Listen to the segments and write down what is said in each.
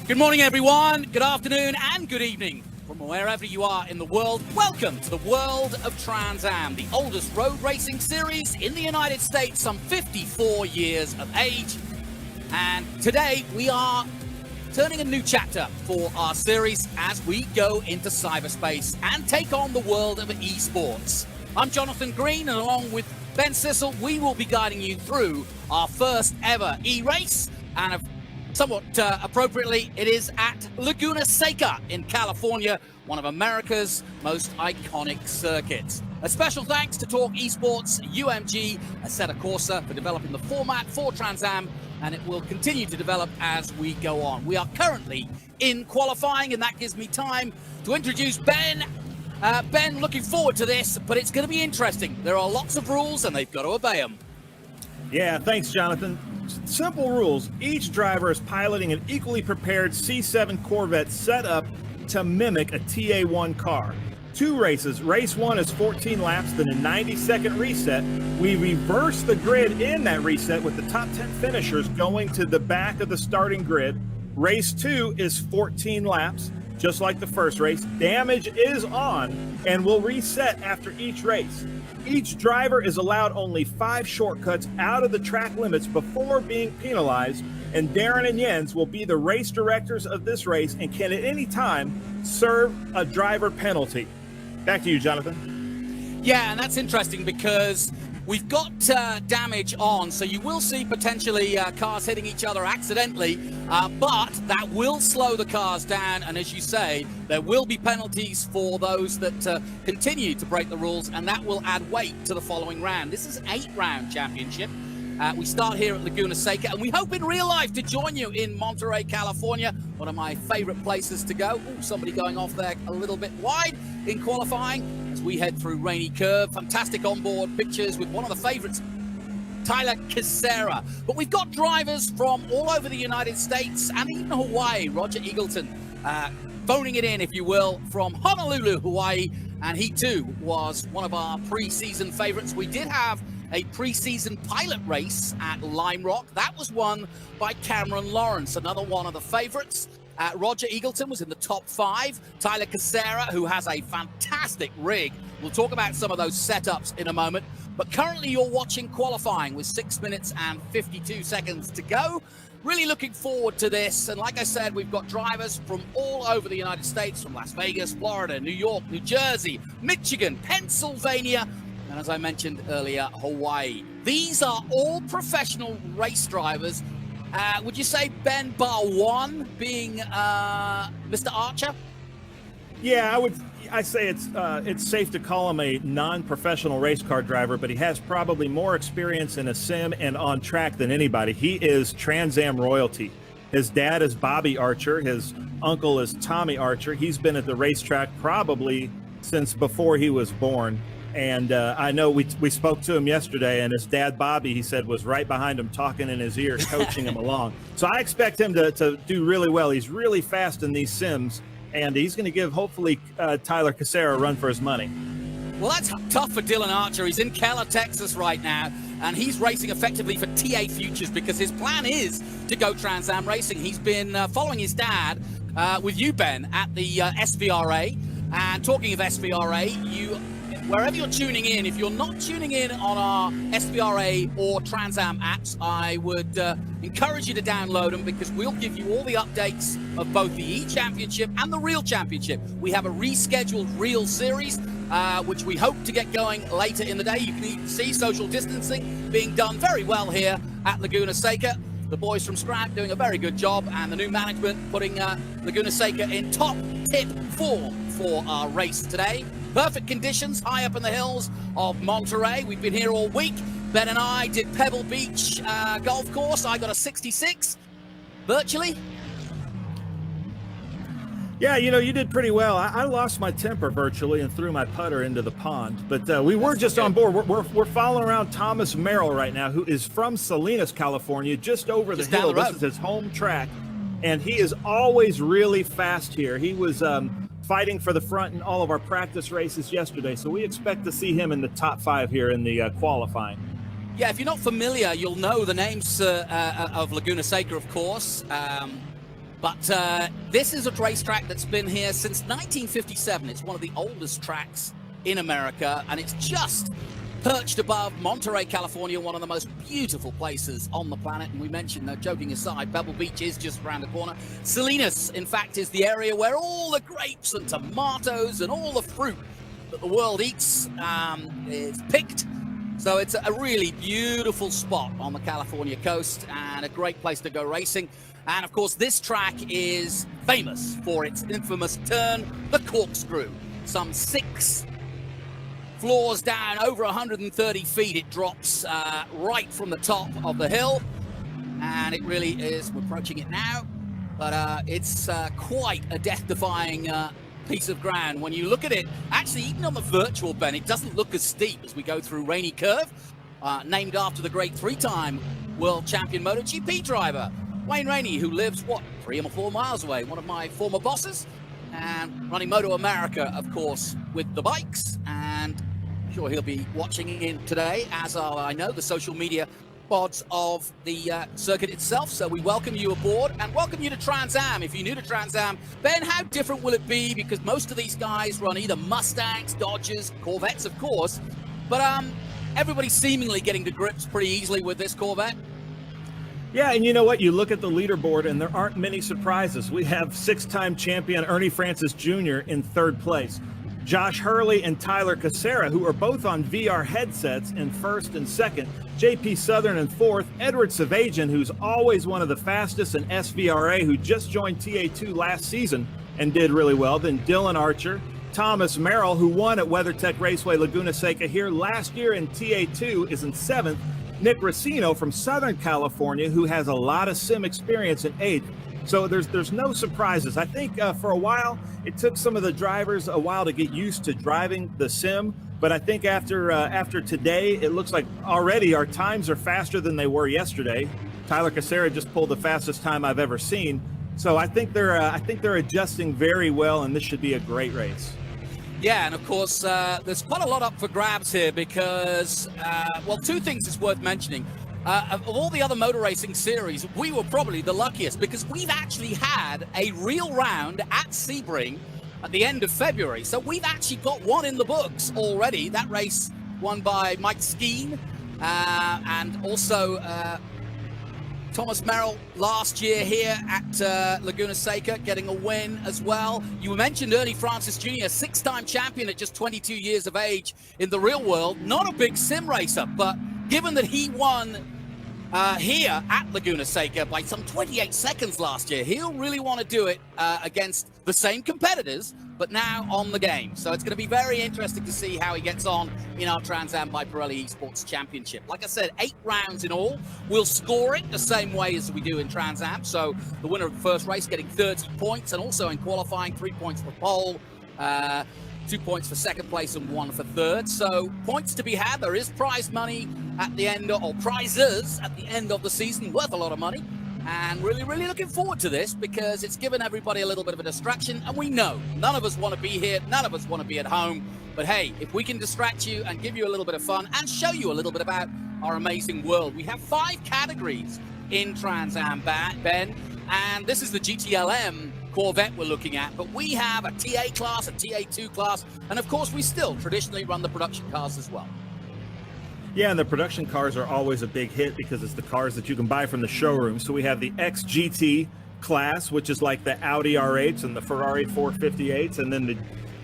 Good morning, everyone. Good afternoon and good evening from wherever you are in the world. Welcome to the world of Trans Am, the oldest road racing series in the United States, some 54 years of age. And today we are turning a new chapter for our series as we go into cyberspace and take on the world of esports. I'm Jonathan Green, and along with Ben Sissel, we will be guiding you through our first ever e-race, and somewhat appropriately, it is at Laguna Seca in California, one of America's most iconic circuits. A special thanks to Talk Esports, UMG, Assetto Corsa for developing the format for Trans Am, and it will continue to develop as we go on. We are currently in qualifying, and that gives me time to introduce Ben. Ben, looking forward to this, but it's going to be interesting. There are lots of rules, and they've got to obey them. Yeah, thanks, Jonathan. Simple rules. Each driver is piloting an equally prepared C7 Corvette set up to mimic a TA1 car. 2 races. Race 1 is 14 laps, then a 90-second reset. We reverse the grid in that reset with the top 10 finishers going to the back of the starting grid. Race 2 is 14 laps, just like the first race. Damage is on and will reset after each race. Each driver is allowed only 5 shortcuts out of the track limits before being penalized, and Darren and Jens will be the race directors of this race and can at any time serve a driver penalty. Back to you, Jonathan. Yeah, and that's interesting because we've got damage on, so you will see potentially cars hitting each other accidentally, but that will slow the cars down, and as you say, there will be penalties for those that continue to break the rules, and that will add weight to the following round. This is an 8-round championship. We start here at Laguna Seca, and we hope in real life to join you in Monterey, California, one of my favorite places to go. Ooh, somebody going off there a little bit wide in qualifying as we head through Rainy Curve. Fantastic onboard pictures with one of the favorites, Tyler Kucera. But we've got drivers from all over the United States and even Hawaii. Roger Eagleton phoning it in, if you will, from Honolulu, Hawaii, and he too was one of our pre-season favorites. We did have a pre-season pilot race at Lime Rock. That was won by Cameron Lawrence, another one of the favorites. Roger Eagleton was in the top 5. Tyler Kucera, who has a fantastic rig. We'll talk about some of those setups in a moment. But currently you're watching qualifying with 6 minutes and 52 seconds to go. Really looking forward to this. And like I said, we've got drivers from all over the United States, from Las Vegas, Florida, New York, New Jersey, Michigan, Pennsylvania, and as I mentioned earlier, Hawaii. These are all professional race drivers. Would you say Ben, bar one being Mr. Archer? Yeah, I say it's safe to call him a non-professional race car driver, but he has probably more experience in a sim and on track than anybody. He is Trans Am royalty. His dad is Bobby Archer. His uncle is Tommy Archer. He's been at the racetrack probably since before he was born. And I know we spoke to him yesterday, and his dad, Bobby, he said, was right behind him, talking in his ear, coaching him along. So I expect him to do really well. He's really fast in these sims, and he's going to give, hopefully, Tyler Kucera a run for his money. Well, that's tough for Dylan Archer. He's in Keller, Texas right now, and he's racing effectively for TA Futures because his plan is to go Trans Am racing. He's been following his dad with you, Ben, at the SVRA. And talking of SVRA, wherever you're tuning in, if you're not tuning in on our SVRA or Trans Am apps, I would encourage you to download them because we'll give you all the updates of both the E-Championship and the Real Championship. We have a rescheduled Real Series, which we hope to get going later in the day. You can even see social distancing being done very well here at Laguna Seca. The boys from Scrap doing a very good job, and the new management putting Laguna Seca in top tip form for our race today. Perfect conditions high up in the hills of Monterey. We've been here all week. Ben and I did Pebble Beach golf course. I got a 66 virtually. Yeah, you did pretty well. I lost my temper virtually and threw my putter into the pond. But we were just on board. We're following around Thomas Merrill right now, who is from Salinas, California, just over the hill. This is his home track. And he is always really fast here. He was fighting for the front in all of our practice races yesterday. So we expect to see him in the top 5 here in the qualifying. Yeah, if you're not familiar, you'll know the names of Laguna Seca, of course. But this is a racetrack that's been here since 1957. It's one of the oldest tracks in America, and it's just perched above Monterey, California, one of the most beautiful places on the planet. And we mentioned, joking aside, Pebble Beach is just around the corner. Salinas, in fact, is the area where all the grapes and tomatoes and all the fruit that the world eats is picked. So it's a really beautiful spot on the California coast and a great place to go racing. And of course, this track is famous for its infamous turn, the Corkscrew. Some 6 floors down, over 130 feet. It drops right from the top of the hill, and it really is. We're approaching it now, but it's quite a death-defying piece of ground. When you look at it, actually, even on the virtual, Ben, it doesn't look as steep as we go through Rainy Curve, named after the great 3-time world champion MotoGP driver Wayne Rainey, who lives, 3 or 4 miles away, one of my former bosses, and running Moto America, of course, with the bikes. And I'm sure he'll be watching in today, as are, I know, the social media pods of the circuit itself. So we welcome you aboard and welcome you to Trans Am. If you're new to Trans Am, Ben, how different will it be? Because most of these guys run either Mustangs, Dodges, Corvettes, of course, but everybody's seemingly getting to grips pretty easily with this Corvette. Yeah, and you know what? You look at the leaderboard, and there aren't many surprises. We have 6-time champion Ernie Francis Jr. in 3rd place. Josh Hurley and Tyler Kucera, who are both on VR headsets, in 1st and 2nd. JP Southern in 4th. Edward Savajian, who's always one of the fastest, and SVRA, who just joined TA2 last season and did really well. Then Dylan Archer. Thomas Merrill, who won at WeatherTech Raceway Laguna Seca here last year in TA2, is in 7th. Nick Racino from Southern California, who has a lot of sim experience, in 8th. So there's no surprises. I think for a while, it took some of the drivers a while to get used to driving the sim. But I think after today, it looks like already our times are faster than they were yesterday. Tyler Kucera just pulled the fastest time I've ever seen. So I think they're adjusting very well, and this should be a great race. Yeah, and of course, there's quite a lot up for grabs here because, 2 things is worth mentioning. Of all the other motor racing series, we were probably the luckiest because we've actually had a real round at Sebring at the end of February. So we've actually got one in the books already. That race won by Mike Skeen and also Thomas Merrill last year here at Laguna Seca, getting a win as well. You mentioned Ernie Francis Jr., 6-time champion at just 22 years of age in the real world. Not a big sim racer, but given that he won here at Laguna Seca by some 28 seconds last year, he'll really want to do it against the same competitors, but now on the game. So it's going to be very interesting to see how he gets on in our Trans Am by Pirelli Esports Championship. Like I said, 8 rounds in all. We'll score it the same way as we do in Trans Am. So the winner of the first race getting 30 points, and also in qualifying, 3 points for pole, 2 points for 2nd place and 1 for 3rd. So points to be had. There is prize money at the end, or prizes at the end of the season, worth a lot of money. And really, really looking forward to this because it's given everybody a little bit of a distraction. And we know none of us want to be here. None of us want to be at home. But hey, if we can distract you and give you a little bit of fun and show you a little bit about our amazing world. We have 5 categories in Trans Am, Ben. And this is the GTLM Corvette we're looking at. But we have a TA class, a TA2 class. And of course, we still traditionally run the production cars as well. Yeah, and the production cars are always a big hit because it's the cars that you can buy from the showroom. So we have the XGT class, which is like the Audi R8s and the Ferrari 458s, and then the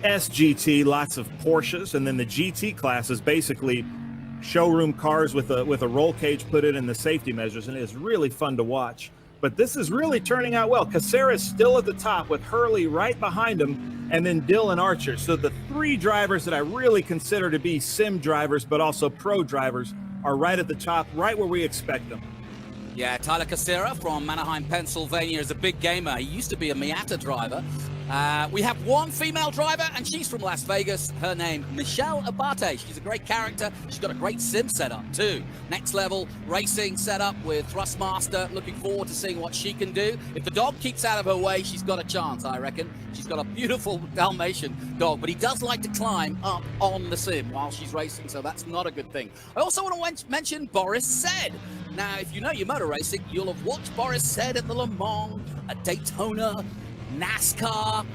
SGT, lots of Porsches, and then the GT class is basically showroom cars with a roll cage put in and the safety measures, and it is really fun to watch. But this is really turning out well. Kucera is still at the top with Hurley right behind him, and then Dylan Archer. So the 3 drivers that I really consider to be sim drivers, but also pro drivers, are right at the top, right where we expect them. Yeah, Tyler Kucera from Manheim, Pennsylvania is a big gamer. He used to be a Miata driver. We have 1 female driver, and she's from Las Vegas. Her name, Michelle Abate. She's a great character. She's got a great sim setup, too. Next level racing setup with Thrustmaster. Looking forward to seeing what she can do. If the dog keeps out of her way, she's got a chance, I reckon. She's got a beautiful Dalmatian dog, but he does like to climb up on the sim while she's racing, so that's not a good thing. I also want to mention Boris Said. Now, if you know your motor racing, you'll have watched Boris Said at the Le Mans at Daytona, NASCAR.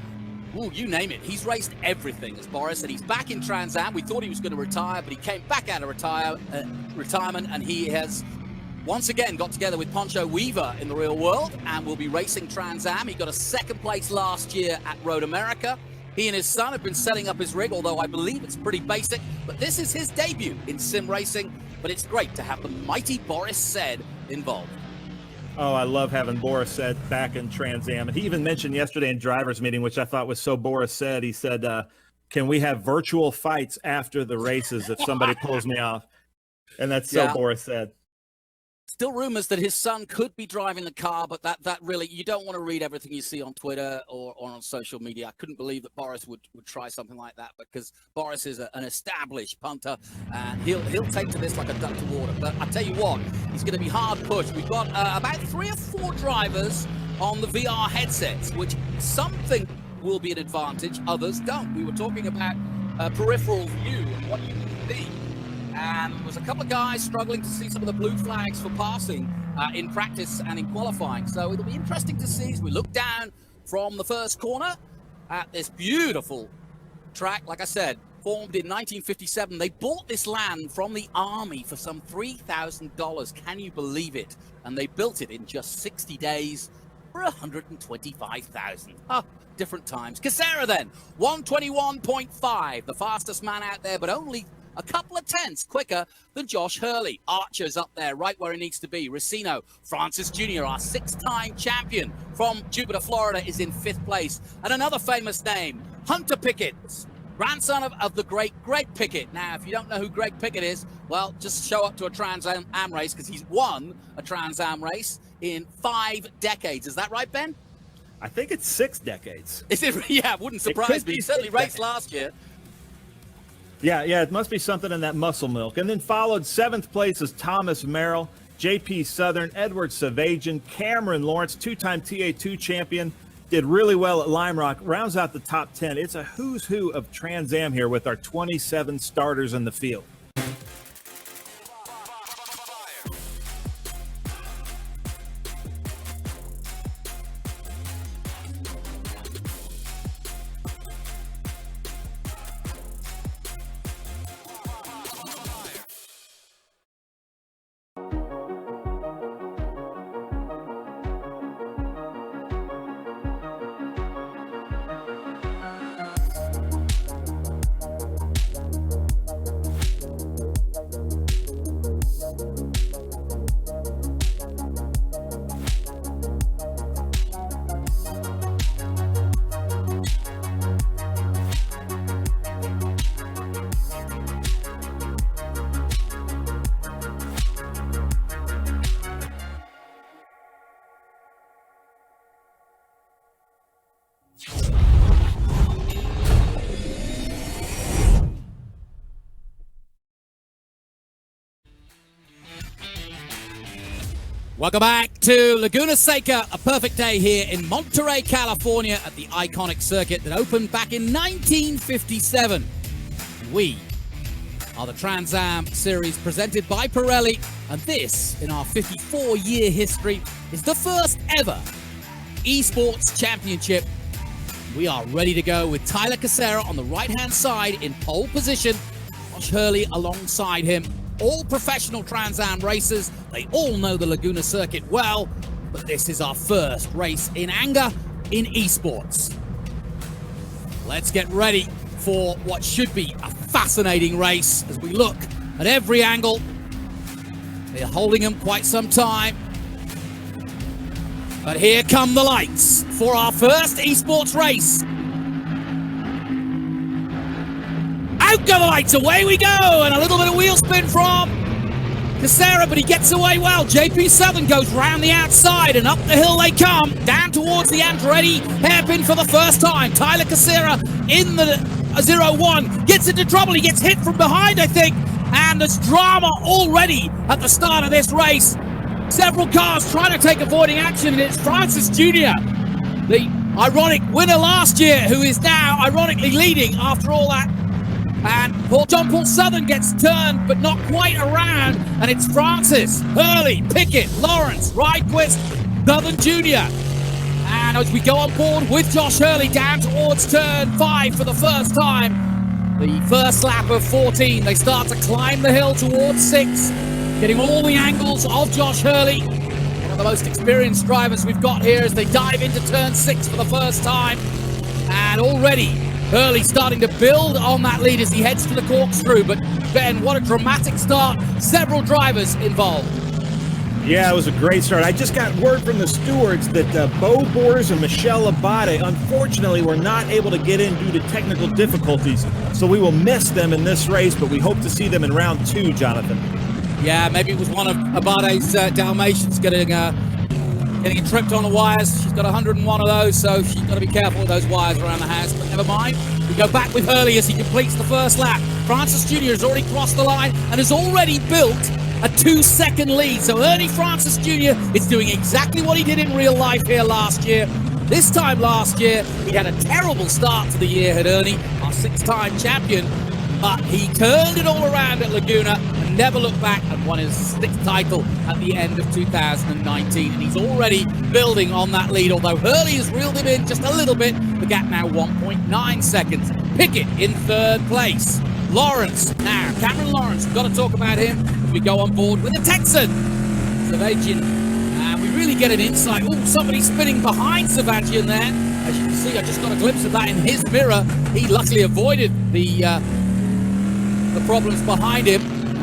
Ooh, you name it. He's raced everything, as Boris said. He's back in Trans Am. We thought he was going to retire, but he came back out of retirement, and he has once again got together with Poncho Weaver in the real world and will be racing Trans Am. He got a second place last year at Road America. He and his son have been setting up his rig, although I believe it's pretty basic. But this is his debut in sim racing. But it's great to have the mighty Boris Said involved. Oh, I love having Boris Said back in Trans Am. And he even mentioned yesterday in driver's meeting, which I thought was so Boris Said. He said, can we have virtual fights after the races if somebody pulls me off? And that's so Boris Said. Still rumors that his son could be driving the car, but that really, you don't want to read everything you see on Twitter or on social media. I couldn't believe that Boris would try something like that, because Boris is an established punter, and he'll take to this like a duck to water. But I tell you what, he's going to be hard pushed. We've got about 3 or 4 drivers on the VR headsets, which some think will be an advantage, others don't. We were talking about peripheral view and what you can see. And there was a couple of guys struggling to see some of the blue flags for passing in practice and in qualifying. So it'll be interesting to see as we look down from the first corner at this beautiful track. Like I said, formed in 1957. They bought this land from the Army for some $3,000. Can you believe it? And they built it in just 60 days for $125,000. Oh, different times. Kucera then, 121.5, the fastest man out there, but only a couple of tenths quicker than Josh Hurley. Archer's up there, right where he needs to be. Racino, Francis Jr., our 6-time champion from Jupiter, Florida, is in 5th place. And another famous name, Hunter Pickett, grandson of the great Greg Pickett. Now, if you don't know who Greg Pickett is, well, just show up to a Trans Am race, because he's won a Trans Am race in 5 decades. Is that right, Ben? I think it's 6 decades. Is it? Yeah, wouldn't surprise me. He certainly raced last year. Yeah, it must be something in that muscle milk. And then followed 7th place is Thomas Merrill, JP Southern, Edward Savagian, Cameron Lawrence, 2-time TA2 champion, did really well at Lime Rock, rounds out the top 10. It's a who's who of Trans Am here with our 27 starters in the field. Welcome back to Laguna Seca, a perfect day here in Monterey, California at the iconic circuit that opened back in 1957. We are the Trans Am Series presented by Pirelli, and this, in our 54-year history, is the first ever Esports Championship. We are ready to go with Tyler Kucera on the right-hand side in pole position, Josh Hurley alongside him. All professional Trans Am racers. They all know the Laguna circuit well, but this is our first race in anger in esports. Let's get ready for what should be a fascinating race as we look at every angle. They're holding them quite some time. But here come the lights for our first esports race. Out go the lights, away we go, and a little bit of wheel spin from Kucera, but he gets away well. JP Southern goes round the outside, and up the hill they come, down towards the Andretti hairpin for the first time. Tyler Kucera in the 0-1, gets into trouble, he gets hit from behind, I think, and there's drama already at the start of this race. Several cars trying to take avoiding action, and it's Francis Jr., the ironic winner last year, who is now ironically leading after all that. And John Paul Southern gets turned, but not quite around. And it's Francis, Hurley, Pickett, Lawrence, Rydquist, Southern Jr. And as we go on board with Josh Hurley down towards turn 5 for the first time, the first lap of 14, they start to climb the hill towards 6, getting all the angles of Josh Hurley, one of the most experienced drivers we've got here as they dive into turn 6 for the first time. And already Hurley starting to build on that lead as he heads to the corkscrew. But Ben, what a dramatic start. Several drivers involved. Yeah, it was a great start. I just got word from the stewards that Bo Bors and Michelle Abate, unfortunately, were not able to get in due to technical difficulties. So we will miss them in this race, but we hope to see them in round 2, Jonathan. Yeah, maybe it was one of Abate's Dalmatians getting tripped on the wires. She's got 101 of those, so she's got to be careful with those wires around the house. But never mind. We go back with Hurley as he completes the first lap. Francis Jr. has already crossed the line and has already built a 2-second lead. So Ernie Francis Jr. is doing exactly what he did in real life here last year. This time last year, he had a terrible start to the year, had Ernie, our 6-time champion. But he turned it all around at Laguna and never looked back and won his 6th title at the end of 2019. And he's already building on that lead, although Hurley has reeled him in just a little bit. The gap now 1.9 seconds. Pickett in 3rd place. Lawrence, now Cameron Lawrence, we've got to talk about him as we go on board with the Texan, Savagian. And we really get an insight. Oh, somebody spinning behind Savagian there. As you can see, I just got a glimpse of that in his mirror. He luckily avoided the problems behind him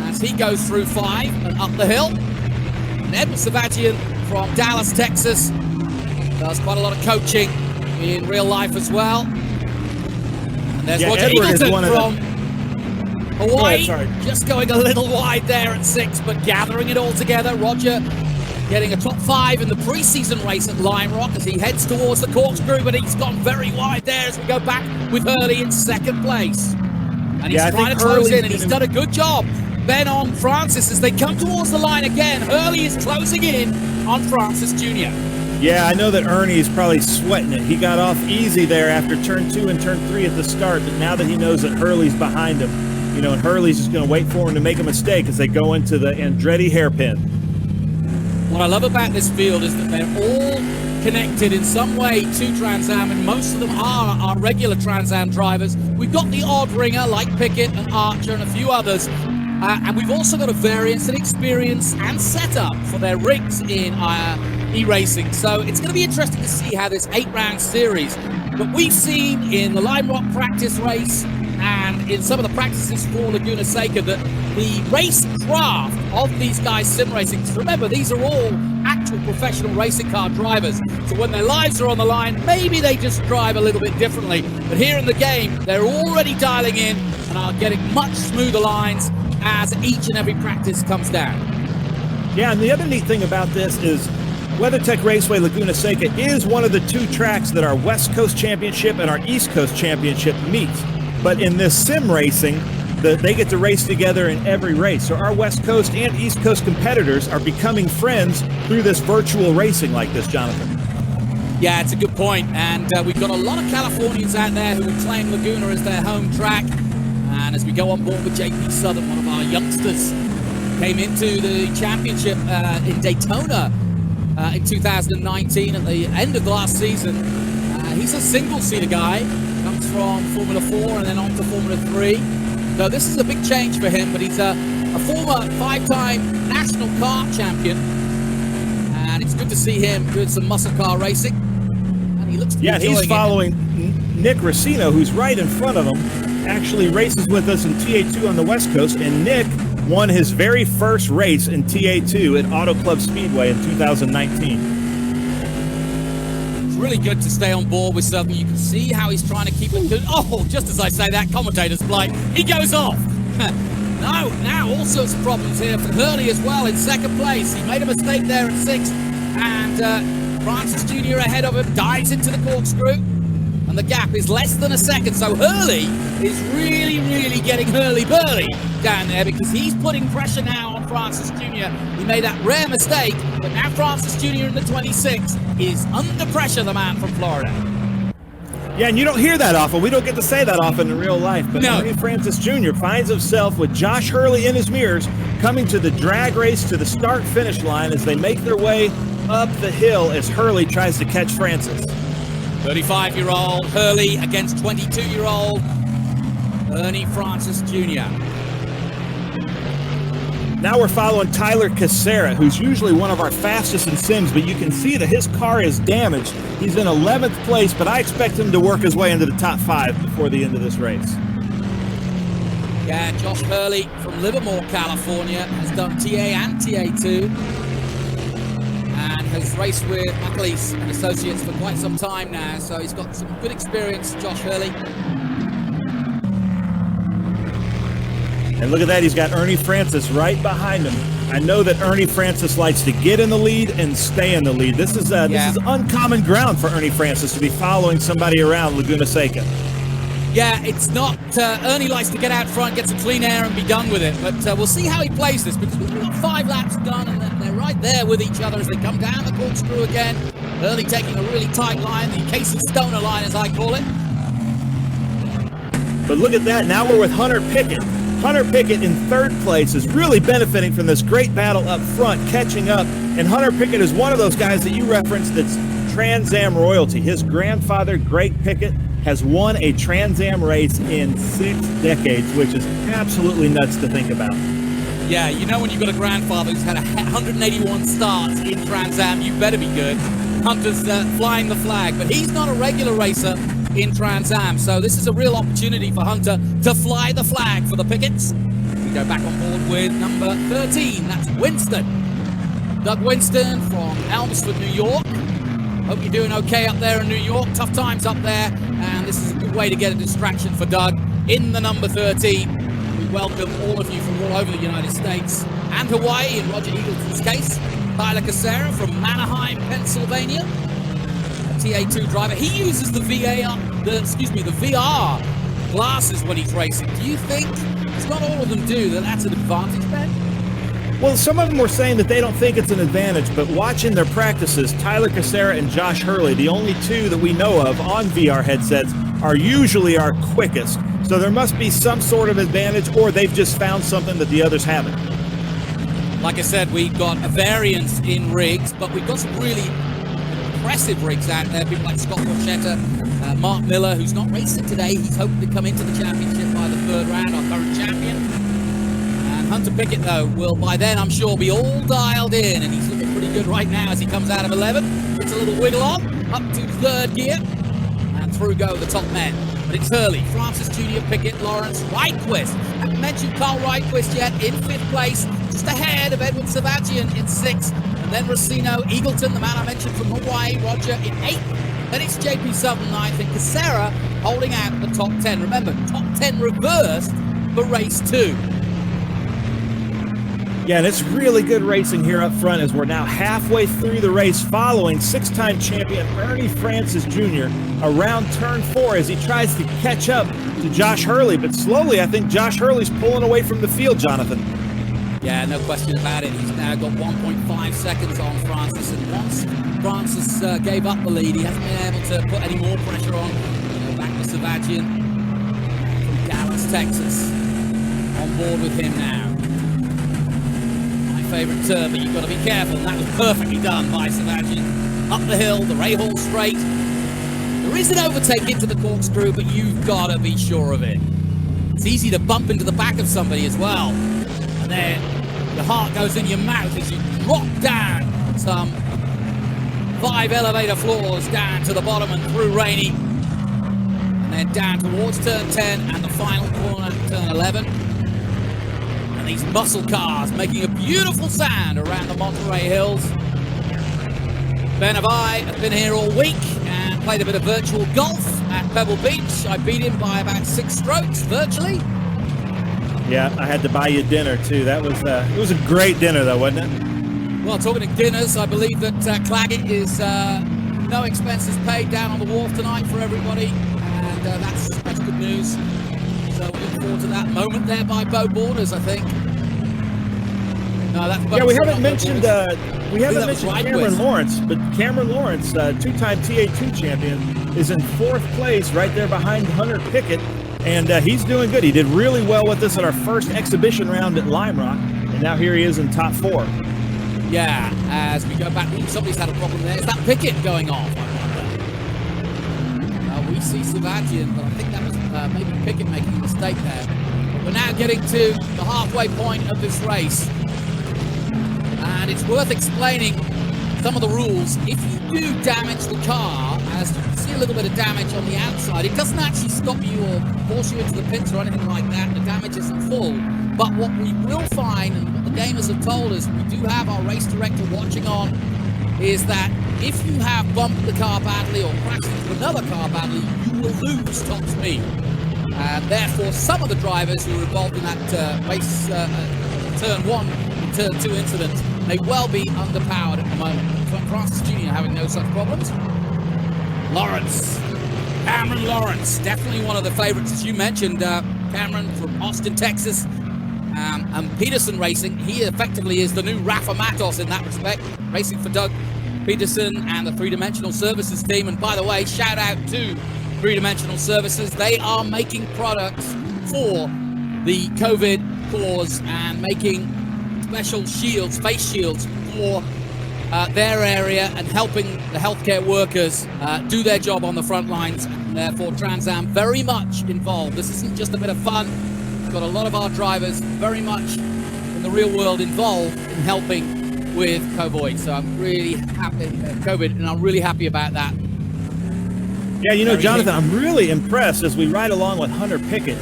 as he goes through 5 and up the hill. And Edward Savagian from Dallas, Texas, does quite a lot of coaching in real life as well. And there's Roger Eagleton from Hawaii, just going a little wide there at 6, but gathering it all together. Roger getting a top 5 in the preseason race at Lime Rock as he heads towards the corkscrew, but he's gone very wide there as we go back with Hurley in 2nd place. And he's trying to close in, and he's done a good job. Ben on Francis as they come towards the line again. Hurley is closing in on Francis Jr. Yeah, I know that Ernie is probably sweating it. He got off easy there after turn 2 and turn 3 at the start, but now that he knows that Hurley's behind him, you know, and Hurley's just going to wait for him to make a mistake as they go into the Andretti hairpin. What I love about this field is that they're all connected in some way to Trans Am, and most of them are our regular Trans Am drivers. We've got the odd ringer like Pickett and Archer and a few others, and we've also got a variance in experience and setup for their rigs in e-racing. So it's going to be interesting to see how this 8-round series that we've seen in the Lime Rock practice race and in some of the practices for Laguna Seca, that the race craft of these guys sim racing, remember, these are all actual professional racing car drivers, so when their lives are on the line, maybe they just drive a little bit differently, but here in the game they're already dialing in and are getting much smoother lines as each and every practice comes down. Yeah, and the other neat thing about this is WeatherTech Raceway Laguna Seca is one of the 2 tracks that our West Coast Championship and our East Coast Championship meet. But in this sim racing, they get to race together in every race. So our West Coast and East Coast competitors are becoming friends through this virtual racing like this, Jonathan. Yeah, it's a good point. And we've got a lot of Californians out there who would claim Laguna as their home track. And as we go on board with JP Southern, one of our youngsters, came into the championship in Daytona in 2019 at the end of the last season. He's a single-seater guy. Comes from Formula 4 and then on to Formula 3. So this is a big change for him, but he's a former 5-time national kart champion. And it's good to see him doing some muscle car racing. And he looks to be enjoying he's following Nick Racino, who's right in front of him, actually races with us in TA2 on the West Coast, and Nick won his very first race in TA2 at Auto Club Speedway in 2019. Really good to stay on board with Southern. You can see how he's trying to keep it good. Oh, just as I say that, commentator's blind. He goes off. No, now all sorts of problems here for Hurley as well in 2nd place. He made a mistake there at 6th, and Francis Jr. ahead of him dives into the corkscrew, and the gap is less than a second. So Hurley is really getting hurly-burly down there because he's putting pressure now on Francis Jr. He made that rare mistake, but now Francis Jr. in the 26 is under pressure, the man from Florida. Yeah, and you don't hear that often. We don't get to say that often in real life. But Ernie Francis Jr. finds himself with Josh Hurley in his mirrors coming to the drag race to the start-finish line as they make their way up the hill as Hurley tries to catch Francis. 35-year-old Hurley against 22-year-old Ernie Francis Jr. Now we're following Tyler Kucera, who's usually one of our fastest in sims, but you can see that his car is damaged. He's in 11th place, but I expect him to work his way into the top 5 before the end of this race. Yeah, Josh Hurley from Livermore, California, has done TA and TA2 and has raced with Lagasse and Associates for quite some time now, so he's got some good experience, Josh Hurley. And look at that, he's got Ernie Francis right behind him. I know that Ernie Francis likes to get in the lead and stay in the lead. This is uncommon ground for Ernie Francis to be following somebody around Laguna Seca. Yeah, it's not, Ernie likes to get out front, get some clean air and be done with it, but we'll see how he plays this, because we've got 5 laps done and they're right there with each other as they come down the corkscrew again. Early taking a really tight line, the Casey Stoner line as I call it. But look at that, now we're with Hunter Pickett. Hunter Pickett in 3rd place is really benefiting from this great battle up front, catching up. And Hunter Pickett is one of those guys that you referenced that's Trans Am royalty. His grandfather, Greg Pickett, has won a Trans Am race in 6 decades, which is absolutely nuts to think about. Yeah, you know when you've got a grandfather who's had 181 starts in Trans Am, you better be good. Hunter's flying the flag, but he's not a regular racer in Trans Am, so this is a real opportunity for Hunter to fly the flag for the Picketts. We go back on board with number 13, that's Winston. Doug Winston from Elmsford, New York. Hope you're doing okay up there in New York. Tough times up there, and this is a good way to get a distraction for Doug in the number 13. We welcome all of you from all over the United States and Hawaii, in Roger Eagleton's case. Tyler Kucera from Manheim, Pennsylvania. TA2 driver. He uses the VR glasses when he's racing. Do you think, it's not all of them do, that's an advantage, Ben? Well, some of them were saying that they don't think it's an advantage, but watching their practices, Tyler Kucera and Josh Hurley, the only 2 that we know of on VR headsets, are usually our quickest. So there must be some sort of advantage, or they've just found something that the others haven't. Like I said, we've got a variance in rigs, but we've got some really impressive rigs out there. People like Scott Borchetta, Mark Miller, who's not racing today. He's hoping to come into the championship by the 3rd round, our current champion. And Hunter Pickett, though, will by then, I'm sure, be all dialed in, and he's looking pretty good right now as he comes out of 11. Gets a little wiggle on, up to 3rd gear, and through go the top men. But it's Hurley, Francis Jr., Pickett, Lawrence, Ryquist. I haven't mentioned Carl Ryquist yet, in 5th place, just ahead of Edward Savagian in 6th. And then Racino, Eagleton, the man I mentioned from Hawaii, Roger in 8th. Then it's JP Southern 9th, and Kucera holding out the top 10. Remember, top 10 reversed for race 2. Yeah, and it's really good racing here up front as we're now halfway through the race following 6-time champion Ernie Francis Jr. around turn 4 as he tries to catch up to Josh Hurley. But slowly, I think Josh Hurley's pulling away from the field, Jonathan. Yeah, no question about it. He's now got 1.5 seconds on Francis, and once Francis gave up the lead, he hasn't been able to put any more pressure on. Back to Savagian from Dallas, Texas. On board with him now. Favorite turn, but you've got to be careful. That was perfectly done by Savagian. Up the hill, the Ray Hall straight. There is an overtake into the corkscrew, but you've got to be sure of it. It's easy to bump into the back of somebody as well. And then your heart goes in your mouth as you drop down some 5 elevator floors down to the bottom and through Rainy. And then down towards turn 10 and the final corner, turn 11. These muscle cars making a beautiful sound around the Monterey Hills. Ben and I have been here all week and played a bit of virtual golf at Pebble Beach. I beat him by about 6 strokes virtually. Yeah, I had to buy you dinner too. That was it was a great dinner though, wasn't it? Well, talking of dinners, I believe that Claggett is no expenses paid down on the wharf tonight for everybody, and that's good news. So we look forward to that moment there by Bo Borders, I think. No, that's we haven't mentioned Cameron Lawrence, but Cameron Lawrence, 2-time TA2 champion, is in 4th place, right there behind Hunter Pickett, and he's doing good. He did really well with this at our first exhibition round at Lime Rock, and now here he is in top 4. Yeah, as we go back, somebody's had a problem there. Is that Pickett going off? We see Savagian, but I think that was maybe Pickett making a mistake there. But we're now getting to the halfway point of this race. And it's worth explaining some of the rules. If you do damage the car, as you can see a little bit of damage on the outside, it doesn't actually stop you or force you into the pits or anything like that. The damage isn't full. But what we will find, and what the gamers have told us, we do have our race director watching on, is that if you have bumped the car badly or crashed into another car badly, you will lose top speed. And therefore, some of the drivers who were involved in that race turn 1 and turn 2 incidents may well be underpowered at the moment. Francis Jr. having no such problems. Cameron Lawrence, definitely one of the favorites, as you mentioned. Cameron from Austin, Texas. And Peterson Racing, he effectively is the new Rafa Matos in that respect, racing for Doug Peterson and the 3-Dimensional Services team. And by the way, shout out to 3-Dimensional Services. They are making products for the COVID cause and making special shields, face shields for their area and helping the healthcare workers do their job on the front lines. And therefore, Trans Am very much involved. This isn't just a bit of fun. We've got a lot of our drivers very much in the real world involved in helping with COVID. So I'm really happy, and I'm really happy about that. Yeah, you know, Jonathan, I'm really impressed as we ride along with Hunter Pickett.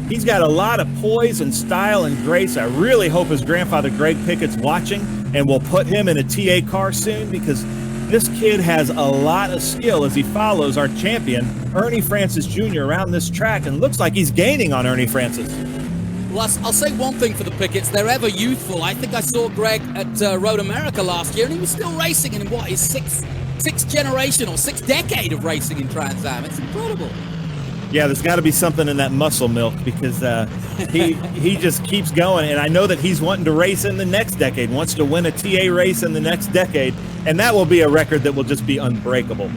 He's got a lot of poise and style and grace. I really hope his grandfather, Greg Pickett's watching, and we'll put him in a TA car soon, because this kid has a lot of skill as he follows our champion, Ernie Francis Jr., around this track, and looks like he's gaining on Ernie Francis. Well, I'll say one thing for the Picketts. They're ever youthful. I think I saw Greg at Road America last year, and he was still racing in his sixth generation or sixth decade of racing in Trans Am. It's incredible. Yeah, there's got to be something in that muscle milk, because he just keeps going. And I know that he's wanting to race in the next decade, wants to win a TA race in the next decade. And that will be a record that will just be unbreakable.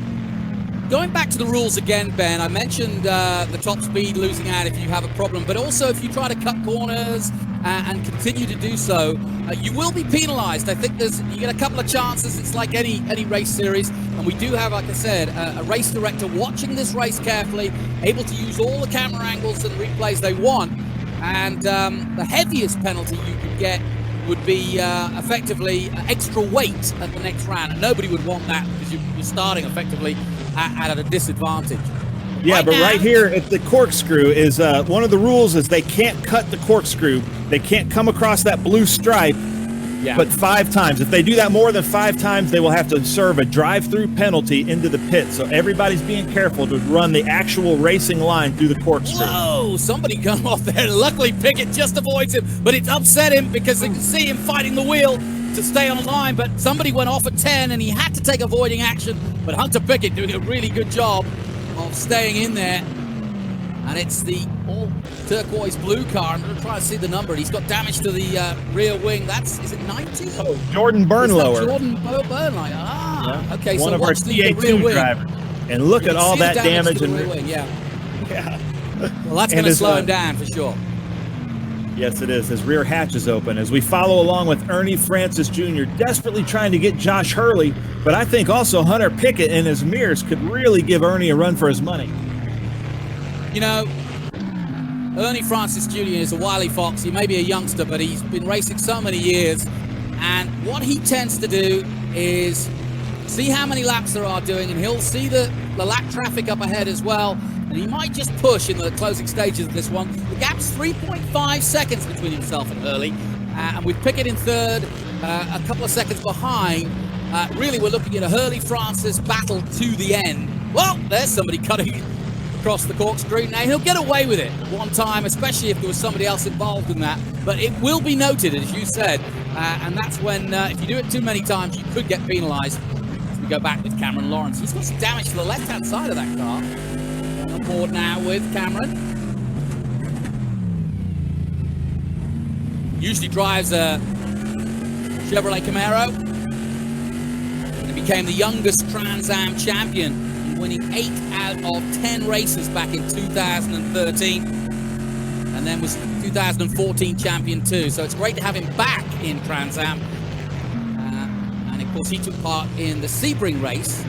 Going back to the rules again, Ben, I mentioned the top speed losing out if you have a problem, but also if you try to cut corners and continue to do so, you will be penalized. I think you get a couple of chances. It's like any race series, and we do have, like I said, a race director watching this race carefully, able to use all the camera angles and replays they want. And the heaviest penalty you could get would be effectively extra weight at the next round, and nobody would want that, because you're starting effectively at a disadvantage. Yeah, but right here at the corkscrew is one of the rules is they can't cut the corkscrew. They can't come across that blue stripe, but 5 times. If they do that more than 5 times, they will have to serve a drive-through penalty into the pit. So everybody's being careful to run the actual racing line through the corkscrew. Whoa, somebody come off there. Luckily, Pickett just avoids him, but it's upset him because they can see him fighting the wheel to stay on the line, but somebody went off at 10 and he had to take avoiding action. But Hunter Pickett doing a really good job of staying in there. And it's the all turquoise blue car. I'm going to try to see the number. He's got damage to the rear wing. Is it 90? Oh, Jordan Burnlower. Jordan Burnlower. Ah, yeah. Okay. One so of our TA2 drivers. And look at all that damage. To the rear wing, yeah. Well, that's going to slow him down for sure. Yes, it is. His rear hatch is open as we follow along with Ernie Francis Jr., desperately trying to get Josh Hurley. But I think also Hunter Pickett and his mirrors could really give Ernie a run for his money. You know, Ernie Francis Jr. is a wily fox. He may be a youngster, but he's been racing so many years. And what he tends to do is see how many laps there are doing, and he'll see the lap traffic up ahead as well. And he might just push in the closing stages of this one. The gap's 3.5 seconds between himself and Hurley. And with Pickett in third, a couple of seconds behind. Really, we're looking at a Hurley-Francis battle to the end. Well, there's somebody cutting across the corkscrew. Now, he'll get away with it one time, especially if there was somebody else involved in that. But it will be noted, as you said. And that's when, if you do it too many times, you could get penalized. As we go back with Cameron Lawrence. He's got some damage to the left-hand side of that car. On board now with Cameron. Usually drives a Chevrolet Camaro. And he became the youngest Trans Am champion, winning 8 out of 10 races back in 2013. And then was 2014 champion too. So it's great to have him back in Trans Am. course, he took part in the Sebring race.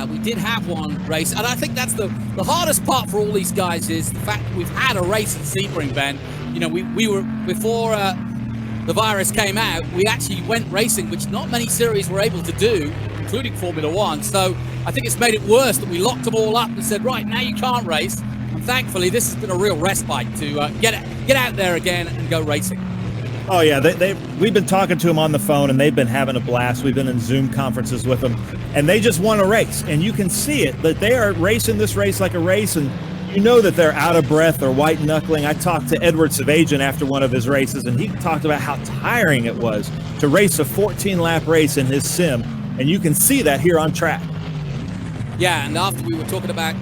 We did have one race, and I think that's the hardest part for all these guys is the fact that we've had a race at Sebring, Ben. You know, we were, before the virus came out, we actually went racing, which not many series were able to do, including Formula One. So I think it's made it worse that we locked them all up and said, right, now you can't race. And thankfully, this has been a real respite to get out there again and go racing. Oh, yeah. We've been talking to them on the phone, and they've been having a blast. We've been in Zoom conferences with them, and they just want to race. And you can see it, that they are racing this race like a race, and you know that they're out of breath or white-knuckling. I talked to Edward Savagian after one of his races, and he talked about how tiring it was to race a 14-lap race in his sim, and you can see that here on track. Yeah, and after we were talking about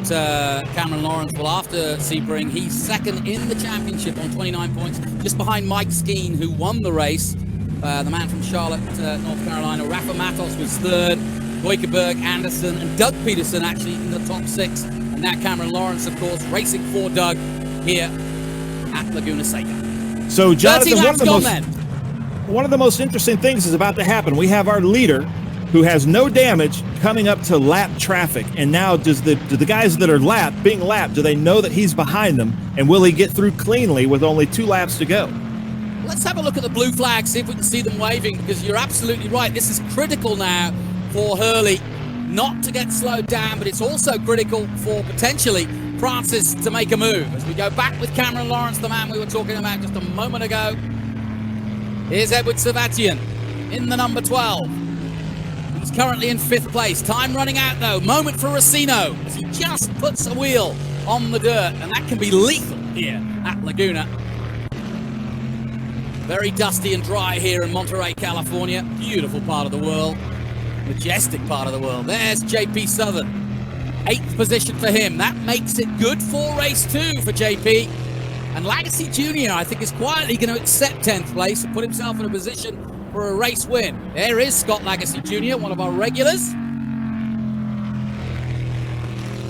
Cameron Lawrence, well, after Sebring, he's second in the championship on 29 points, just behind Mike Skeen, who won the race, the man from Charlotte, North Carolina. Rafa Matos was third, Boykeberg, Anderson, and Doug Peterson actually in the top 6. And now Cameron Lawrence, of course, racing for Doug here at Laguna Seca. So, Jonathan, one of the most interesting things is about to happen. We have our leader, who has no damage, coming up to lap traffic. And now do the guys that are being lapped, do they know that he's behind them? And will he get through cleanly with only 2 laps to go? Let's have a look at the blue flag, see if we can see them waving, because you're absolutely right. This is critical now for Hurley not to get slowed down, but it's also critical for potentially Francis to make a move. As we go back with Cameron Lawrence, the man we were talking about just a moment ago. Here's Edward Savagian in the number 12. He's currently in 5th place. Time running out, though. Moment for Racino as he just puts a wheel on the dirt, and that can be lethal here at Laguna. Very dusty and dry here in Monterey, California. Beautiful part of the world. Majestic part of the world. There's JP Southern. 8th position for him. That makes it good for race 2 for JP. And Lagasse Jr., I think, is quietly going to accept 10th place and put himself in a position for a race win. There is Scott Lagasse Jr., one of our regulars.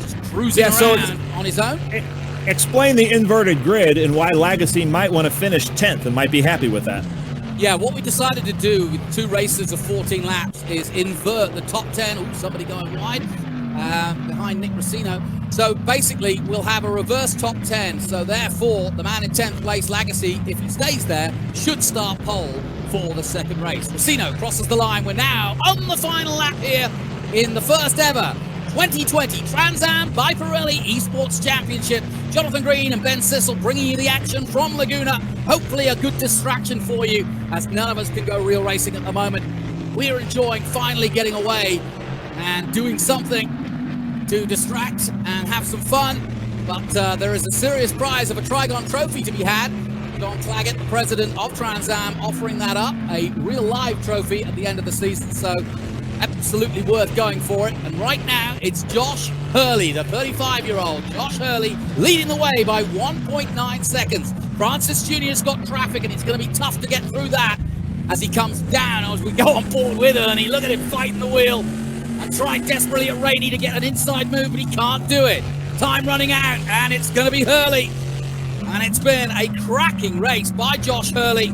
Just cruising around on his own. Explain the inverted grid and why Lagasse might want to finish 10th and might be happy with that. Yeah, what we decided to do with 2 races of 14 laps is invert the top 10. Ooh, somebody going wide behind Nick Racino. So basically, we'll have a reverse top 10. So therefore, the man in 10th place, Lagasse, if he stays there, should start pole for the second race. Racino crosses the line. We're now on the final lap here in the first ever 2020 Trans Am by Pirelli Esports Championship. Jonathan Green and Ben Sissel bringing you the action from Laguna. Hopefully a good distraction for you, as none of us can go real racing at the moment. We're enjoying finally getting away and doing something to distract and have some fun. But there is a serious prize of a Trigon trophy to be had. Don Claggett, the president of Trans Am, offering that up, a real live trophy at the end of the season, so absolutely worth going for it. And right now, it's Josh Hurley, the 35-year-old Josh Hurley, leading the way by 1.9 seconds. Francis Jr.'s got traffic, and it's going to be tough to get through that as he comes down, as we go on board with Ernie. Look at him fighting the wheel and trying desperately at Rainey to get an inside move, but he can't do it. Time running out, and it's going to be Hurley. And it's been a cracking race by Josh Hurley.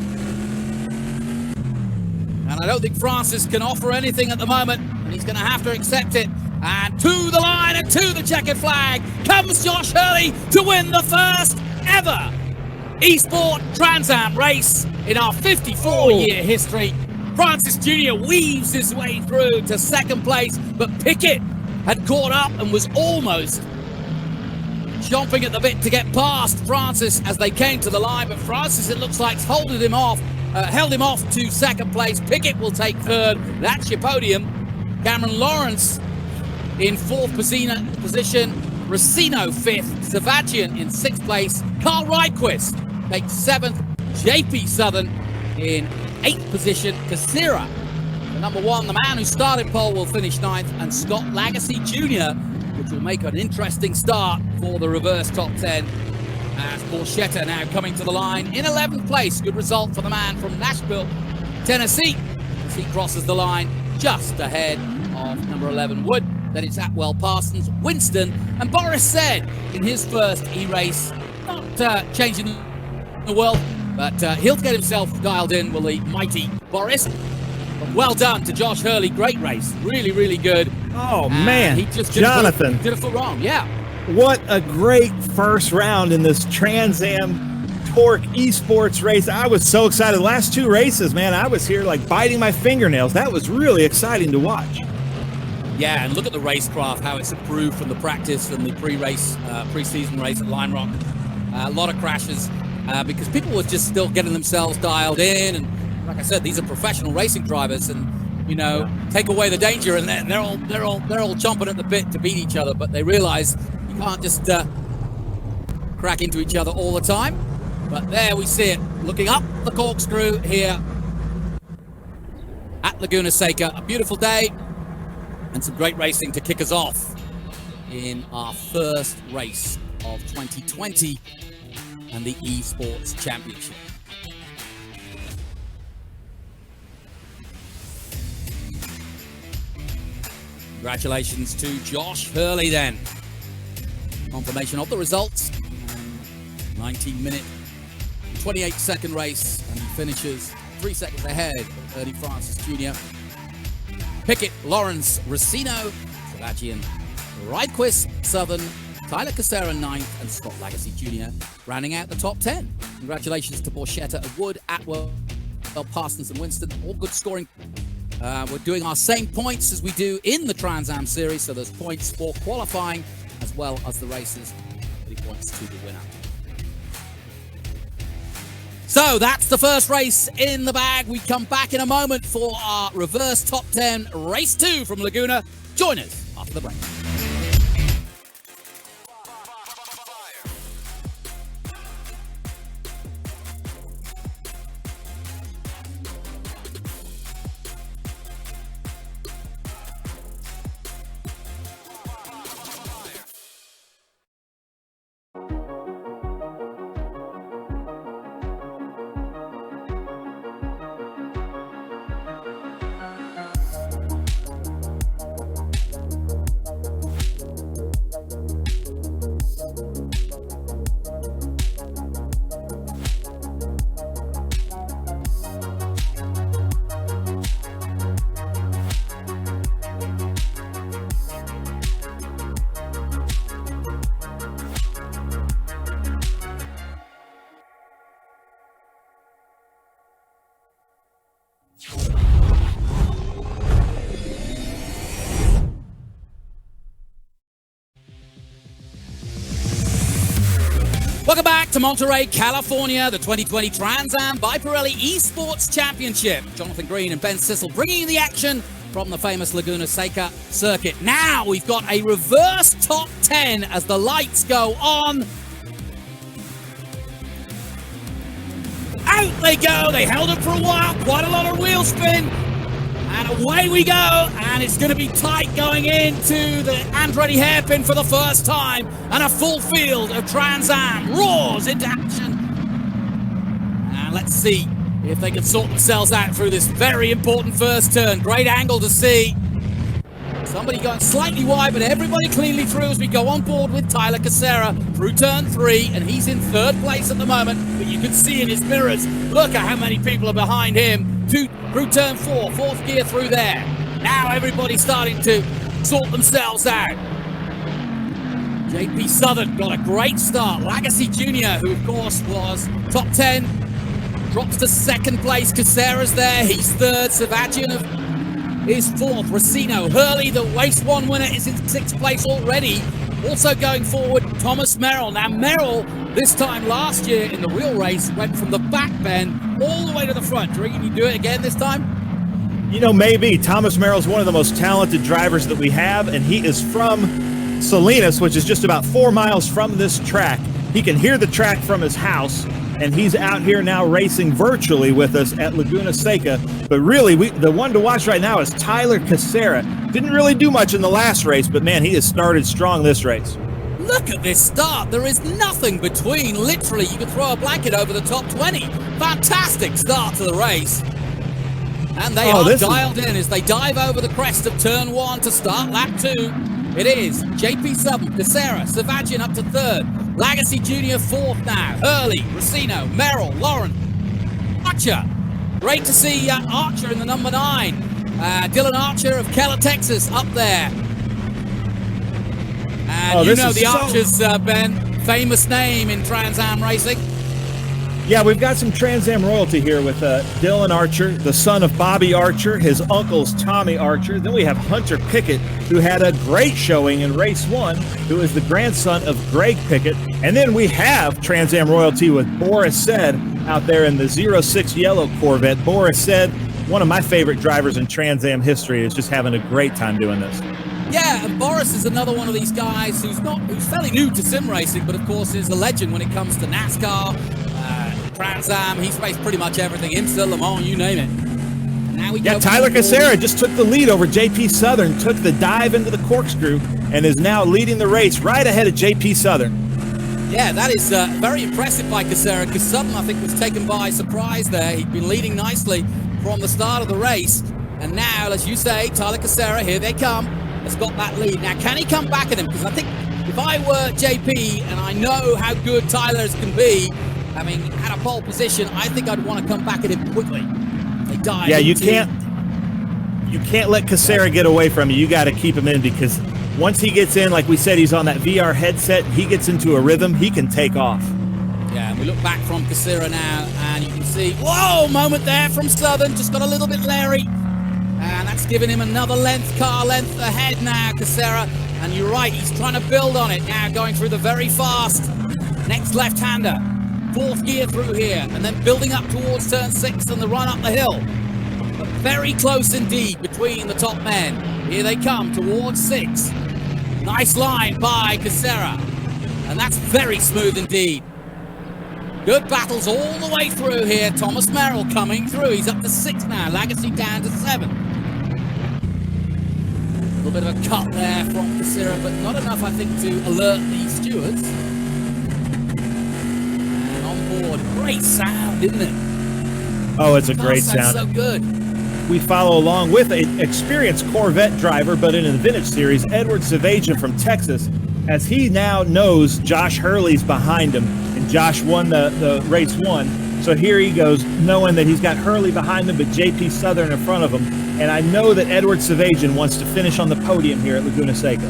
And I don't think Francis can offer anything at the moment, and he's going to have to accept it. And to the line and to the checkered flag comes Josh Hurley to win the first ever Esport Trans Am race in our 54-year history. Francis Jr. weaves his way through to second place, but Pickett had caught up and was almost chomping at the bit to get past Francis as they came to the line, but Francis, it looks like, held him off to second place. Pickett will take third. That's your podium. Cameron Lawrence in 4th position. Racino 5th. Savagian in 6th place. Carl Reitquist takes 7th. JP Southern in 8th position. Kucera, the number 1, the man who started pole, will finish 9th. And Scott Lagasse Jr., which will make an interesting start for the reverse top 10. As Borchetta now coming to the line in 11th place. Good result for the man from Nashville, Tennessee, as he crosses the line just ahead of number 11 Wood. Then it's Atwell, Parsons, Winston, and Boris said in his first E-race, not changing the world, but he'll get himself dialed in, will the mighty Boris. But well done to Josh Hurley. Great race. Really, really good. Oh, man. He just Jonathan. did a foot wrong. Yeah. What a great first round in this Trans Am Torque Esports race. I was so excited. The last 2 races, man, I was here like biting my fingernails. That was really exciting to watch. Yeah, and look at the racecraft, how it's improved from the practice and the pre-season race at Line Rock. A lot of crashes because people were just still getting themselves dialed in. And like I said, these are professional racing drivers, and take away the danger, and they're all chomping at the bit to beat each other. But they realize you can't just crack into each other all the time. But there we see it, looking up the Corkscrew here at Laguna Seca. A beautiful day and some great racing to kick us off in our first race of 2020 and the Esports Championship. Congratulations to Josh Hurley then. Confirmation of the results. 19-minute, 28-second race, and he finishes 3 seconds ahead of Eddie Francis Jr. Pickett, Lawrence, Racino, Sebastian, Rydquist, Southern, Tyler Kucera 9th, and Scott Lagasse Jr. rounding out the top 10. Congratulations to Borchetta and Wood, Atwell, Parsons and Winston. All good scoring. We're doing our same points as we do in the Trans Am series, so there's points for qualifying as well as the races. 3 points to the winner. So that's the first race in the bag. We come back in a moment for our reverse top 10 race 2 from Laguna. Join us after the break. Welcome back to Monterey, California, the 2020 Trans Am by Pirelli Esports Championship. Jonathan Green and Ben Sissel bringing you the action from the famous Laguna Seca circuit. Now we've got a reverse top 10 as the lights go on. Out they go. They held it for a while. Quite a lot of wheel spin. And away we go, and it's going to be tight going into the Andretti hairpin for the first time, and a full field of Trans Am roars into action. And let's see if they can sort themselves out through this very important first turn. Great angle to see. Somebody going slightly wide, but everybody cleanly through as we go on board with Tyler Kucera through turn 3, and he's in 3rd place at the moment, but you can see in his mirrors, look at how many people are behind him. Through turn 4, 4th gear through there. Now everybody's starting to sort themselves out. JP Southern got a great start. Lagasse Jr., who of course was top 10, drops to 2nd place. Kucera's there, he's 3rd. Sebastian is 4th. Racino, Hurley, the race 1 winner, is in 6th place already. Also going forward, Thomas Merrill. Now Merrill, this time last year in the real race, went from the back bend all the way to the front. Do you reckon you do it again this time? You know, maybe. Thomas Merrill's one of the most talented drivers that we have, and he is from Salinas, which is just about 4 miles from this track. He can hear the track from his house, and he's out here now racing virtually with us at Laguna Seca. But really, the one to watch right now is Tyler Kucera. Didn't really do much in the last race, but man, he has started strong this race. Look at this start. There is nothing between. Literally, you could throw a blanket over the top 20. Fantastic start to the race. And they are dialed in as they dive over the crest of turn 1 to start lap 2. It is JP Southern, Kucera, Sebastian up to 3rd. Lagasse Jr. 4th now. Hurley, Racino, Merrill, Lauren, Archer. Great to see Archer in the number 9. Dylan Archer of Keller, Texas, up there. And you know the Archers, Ben, famous name in Trans Am racing. Yeah, we've got some Trans Am royalty here with Dylan Archer, the son of Bobby Archer, his uncle's Tommy Archer. Then we have Hunter Pickett, who had a great showing in race 1, who is the grandson of Greg Pickett. And then we have Trans Am royalty with Boris Said out there in the 06 yellow Corvette. Boris Said, one of my favorite drivers in Trans Am history, is just having a great time doing this. Yeah, and Boris is another one of these guys who's fairly new to sim racing, but of course is a legend when it comes to NASCAR, Trans Am. He's raced pretty much everything, IMSA, Le Mans, you name it. And now we Tyler Kucera just took the lead over JP Southern, took the dive into the corkscrew, and is now leading the race right ahead of JP Southern. Yeah, that is very impressive by Kucera, because Southern, I think, was taken by surprise there. He'd been leading nicely from the start of the race, and now, as you say, Tyler Kucera, here they come, has got that lead. Now, can he come back at him? Because I think if I were JP, and I know how good Tyler's can be, I mean, at a pole position, I think I'd want to come back at him quickly. They dive. Yeah, you can't let Kucera get away from you. You got to keep him in, because once he gets in, like we said, he's on that VR headset, he gets into a rhythm, he can take off. Yeah, and we look back from Kucera now, and you can see, whoa, moment there from Southern, just got a little bit leery. And that's given him another car length ahead now, Kucera. And you're right, he's trying to build on it now, going through the very fast next left-hander. 4th gear through here, and then building up towards turn 6 and the run up the hill. But very close indeed between the top men. Here they come towards 6. Nice line by Kucera. And that's very smooth indeed. Good battles all the way through here. Thomas Merrill coming through. He's up to 6 now. Lagasse down to 7. A little bit of a cut there from Kucera, but not enough, I think, to alert the stewards. And on board. Great sound, isn't it? Oh, it's a great sound. So good. We follow along with an experienced Corvette driver, but in the Vintage Series, Edward Savajian from Texas, as he now knows Josh Hurley's behind him, and Josh won the race 1. So here he goes, knowing that he's got Hurley behind him, but JP Southern in front of him. And I know that Edward Savajian wants to finish on the podium here at Laguna Seca.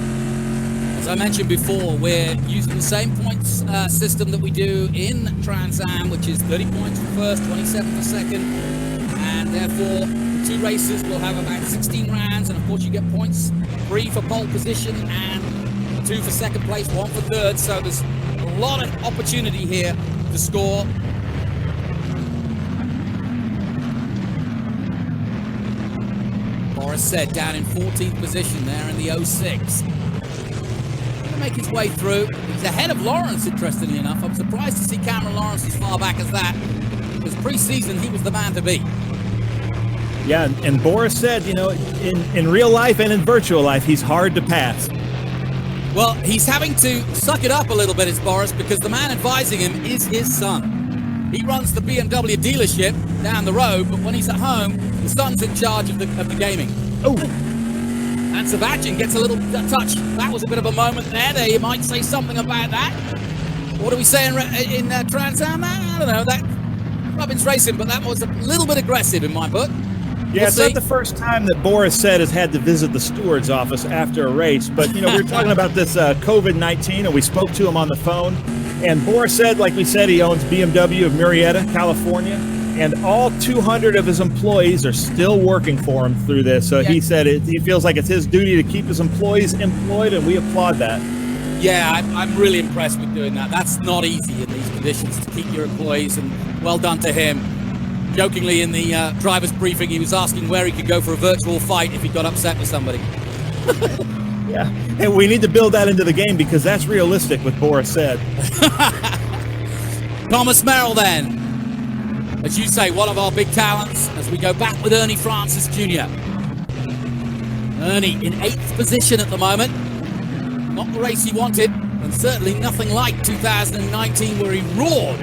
As I mentioned before, we're using the same points system that we do in Trans Am, which is 30 points for first, 27 for second, and therefore the 2 races will have about 16 rounds, and of course you get points 3 for pole position and 2 for second place, 1 for third, so there's a lot of opportunity here to score. Boris Said down in 14th position there in the 06. Make his way through. He's ahead of Lawrence, interestingly enough. I'm surprised to see Cameron Lawrence as far back as that, because pre-season he was the man to beat. Yeah, and Boris Said, you know, in real life and in virtual life, he's hard to pass. Well, he's having to suck it up a little bit, is Boris, because the man advising him is his son. He runs the BMW dealership down the road, but when he's at home, the son's in charge of the gaming. Oh. And Savajian gets a little touch. That was a bit of a moment there. They might say something about that. What do we say in Trans Am? I don't know. That Robbins racing, but that was a little bit aggressive in my book. Yeah, it's not the first time that Boris Said has had to visit the steward's office after a race. But, you know, we were talking about this COVID-19, and we spoke to him on the phone. And Boris Said, like we said, he owns BMW of Murrieta, California. And all 200 of his employees are still working for him through this. So he said he feels like it's his duty to keep his employees employed, and we applaud that. Yeah, I'm really impressed with doing that. That's not easy in these conditions to keep your employees, and well done to him. Jokingly in the driver's briefing, he was asking where he could go for a virtual fight if he got upset with somebody. Yeah, and we need to build that into the game, because that's realistic with Boris Said. Thomas Merrill then. As you say, one of our big talents as we go back with Ernie Francis Jr. Ernie in 8th position at the moment. Not the race he wanted, and certainly nothing like 2019 where he roared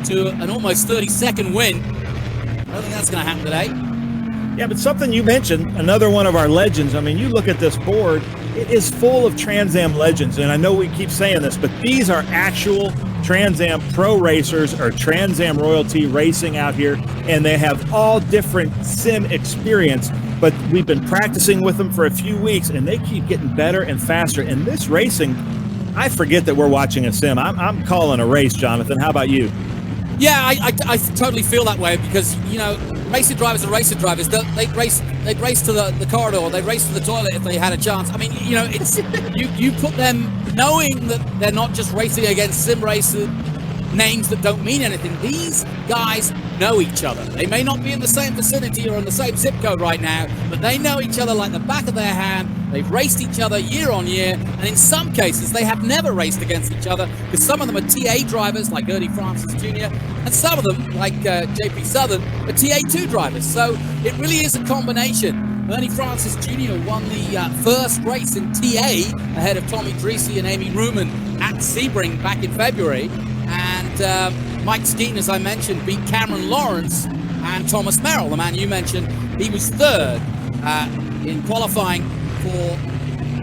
to an almost 30-second win. I don't think that's going to happen today. Yeah, but something you mentioned, another one of our legends. I mean, you look at this board, it is full of Trans Am legends, and I know we keep saying this, but these are actual Trans Am pro racers or Trans Am royalty racing out here, and they have all different sim experience, but we've been practicing with them for a few weeks, and they keep getting better and faster. And this racing, I forget that we're watching a sim. I'm calling a race, Jonathan. How about you? Yeah, I totally feel that way because, you know, racing drivers are racing drivers. They'd race to the corridor. They'd race to the toilet if they had a chance. I mean, you know, it's you put them knowing that they're not just racing against sim racer names that don't mean anything. These guys know each other. They may not be in the same vicinity or in the same zip code right now, but they know each other like the back of their hand. They've raced each other year on year, and in some cases they have never raced against each other, because some of them are TA drivers like Ernie Francis Jr., and some of them, like JP Southern, are TA2 drivers. So it really is a combination. Ernie Francis Jr. won the first race in TA ahead of Tommy Dreesy and Amy Ruman at Sebring back in February, and Mike Skeeton, as I mentioned, beat Cameron Lawrence and Thomas Merrill, the man you mentioned. He was third in qualifying for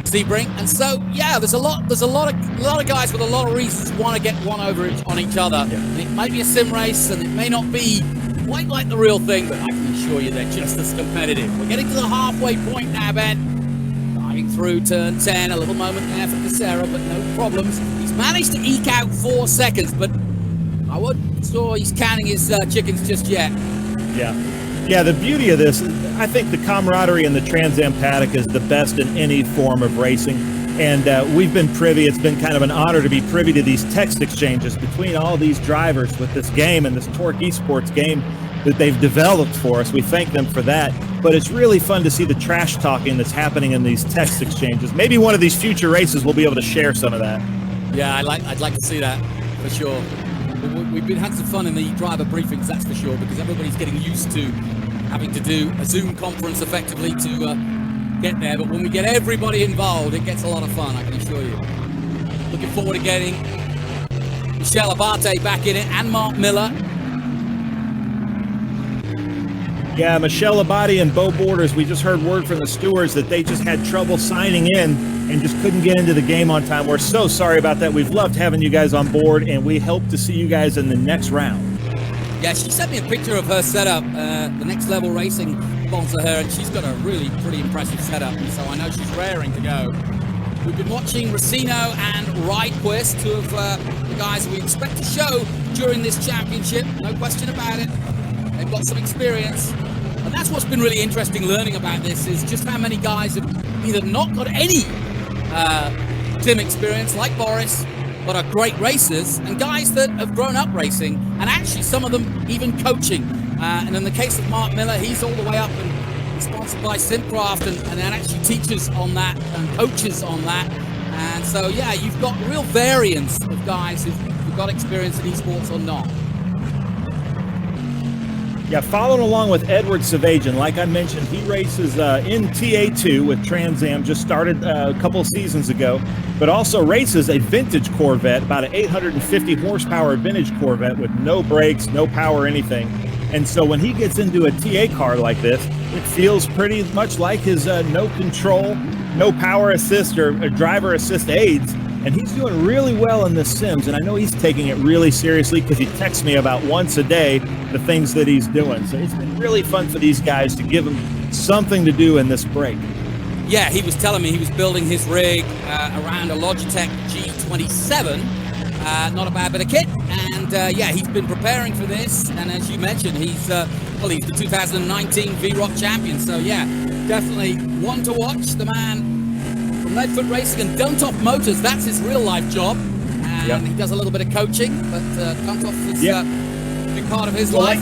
Sebring, and so yeah, there's a lot of guys with a lot of reasons want to get one over on each other. Yeah. And it might be a sim race, and it may not be quite like the real thing, but I can assure you they're just as competitive. We're getting to the halfway point now, Ben. Diving through turn 10, a little moment there for Kucera, but no problems. He's managed to eke out 4 seconds, but I wouldn't say he's counting his chickens just yet. Yeah, the beauty of this, I think the camaraderie in the Trans Am paddock is the best in any form of racing. And we've been privy, it's been kind of an honor to be privy to these text exchanges between all these drivers with this game and this Torque Esports game that they've developed for us. We thank them for that. But it's really fun to see the trash talking that's happening in these text exchanges. Maybe one of these future races we'll be able to share some of that. Yeah, I'd like to see that for sure. We've been having some fun in the driver briefings, that's for sure, because everybody's getting used to having to do a Zoom conference effectively to get there. But when we get everybody involved, it gets a lot of fun, I can assure you. Looking forward to getting Michelle Abate back in it, and Mark Miller. Yeah, Michelle Abate and Bo Borders, we just heard word from the stewards that they just had trouble signing in and just couldn't get into the game on time. We're so sorry about that. We've loved having you guys on board, and we hope to see you guys in the next round. Yeah, she sent me a picture of her setup. The Next Level Racing sponsor her, and she's got a really pretty impressive setup, and so I know she's raring to go. We've been watching Racino and Ridequist, two of the guys we expect to show during this championship, no question about it. They've got some experience, and that's what's been really interesting learning about this, is just how many guys have either not got any sim experience like Boris, but are great racers, and guys that have grown up racing, and actually some of them even coaching. And in the case of Mark Miller, he's all the way up and sponsored by Simcraft, and then actually teaches on that and coaches on that. And so yeah, you've got real variance of guys who've got experience in esports or not. Yeah, following along with Edward Savajan, like I mentioned, he races in TA2 with Trans Am, just started a couple of seasons ago, but also races a vintage Corvette, about an 850 horsepower vintage Corvette with no brakes, no power, anything. And so when he gets into a TA car like this, it feels pretty much like his no control, no power assist or driver assist aids. And he's doing really well in the sims, and I know he's taking it really seriously because he texts me about once a day the things that he's doing. So it's been really fun for these guys to give him something to do in this break. Yeah, he was telling me he was building his rig around a Logitech G27, not a bad bit of kit, and yeah, he's been preparing for this, and as you mentioned, he's the 2019 VROC champion, so yeah, definitely one to watch. The man from Redfoot Racing and Duntoff Motors, that's his real life job, and he does a little bit of coaching, but Duntoff is a big part of his life.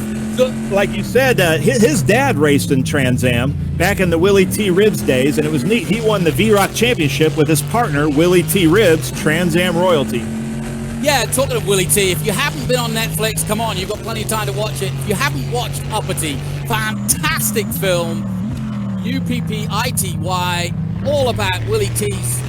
Like you said, his dad raced in Trans Am back in the Willie T. Ribbs days, and it was neat. He won the VROC championship with his partner, Willie T. Ribbs, Trans Am royalty. Yeah, talking of Willie T, if you haven't been on Netflix, come on, you've got plenty of time to watch it. If you haven't watched Uppity, fantastic film, UPPITY, all about Willie T's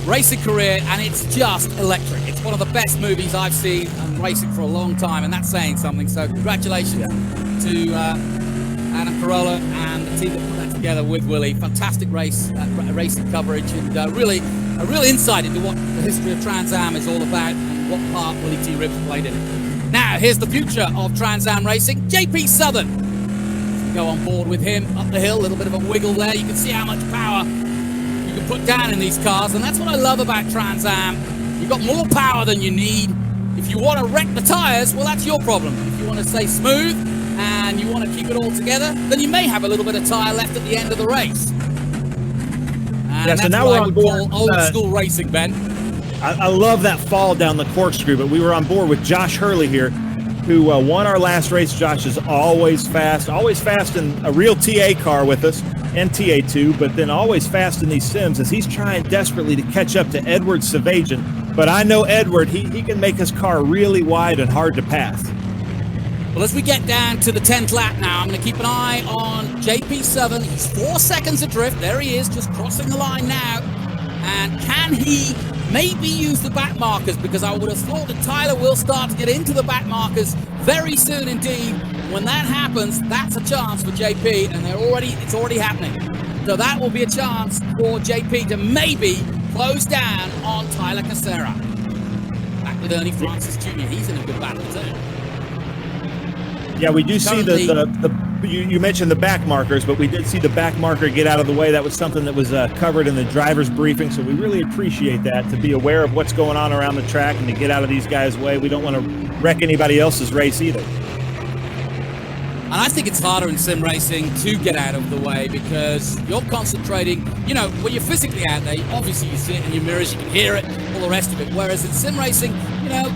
racing career, and it's just electric. It's one of the best movies I've seen and racing for a long time, and that's saying something. So congratulations to Adam Carolla and the team that put that together with Willie. Fantastic racing coverage, and really a real insight into what the history of Trans Am is all about and what part Willie T. Ribs played in it. Now, here's the future of Trans Am racing, JP Southern. Let's go on board with him up the hill, a little bit of a wiggle there. You can see how much power you can put down in these cars, and that's what I love about Trans Am. You've got more power than you need. If you want to wreck the tires, well, that's your problem. If you want to stay smooth and you want to keep it all together, then you may have a little bit of tire left at the end of the race. And yeah, so now we're on board. Old school racing, Ben. I love that fall down the corkscrew, but we were on board with Josh Hurley here, who won our last race. Josh is always fast in a real TA car with us, and TA2, but then always fast in these sims as he's trying desperately to catch up to Edward Savagian. But I know Edward, he can make his car really wide and hard to pass. Well, as we get down to the 10th lap now, I'm going to keep an eye on JP Southern. He's 4 seconds adrift. There he is, just crossing the line now. And can he maybe use the back markers? Because I would have thought that Tyler will start to get into the back markers very soon indeed. When that happens, that's a chance for JP, and it's already happening. So that will be a chance for JP to maybe close down on Tyler Kucera. Back with Ernie Francis Jr. He's in a good battle too. Yeah, we do see you mentioned the back markers, but we did see the back marker get out of the way. That was something that was covered in the driver's briefing, so we really appreciate that, to be aware of what's going on around the track and to get out of these guys' way. We don't want to wreck anybody else's race either. And I think it's harder in sim racing to get out of the way because you're concentrating, when you're physically out there, obviously you see it in your mirrors, you can hear it, all the rest of it. Whereas in sim racing, you're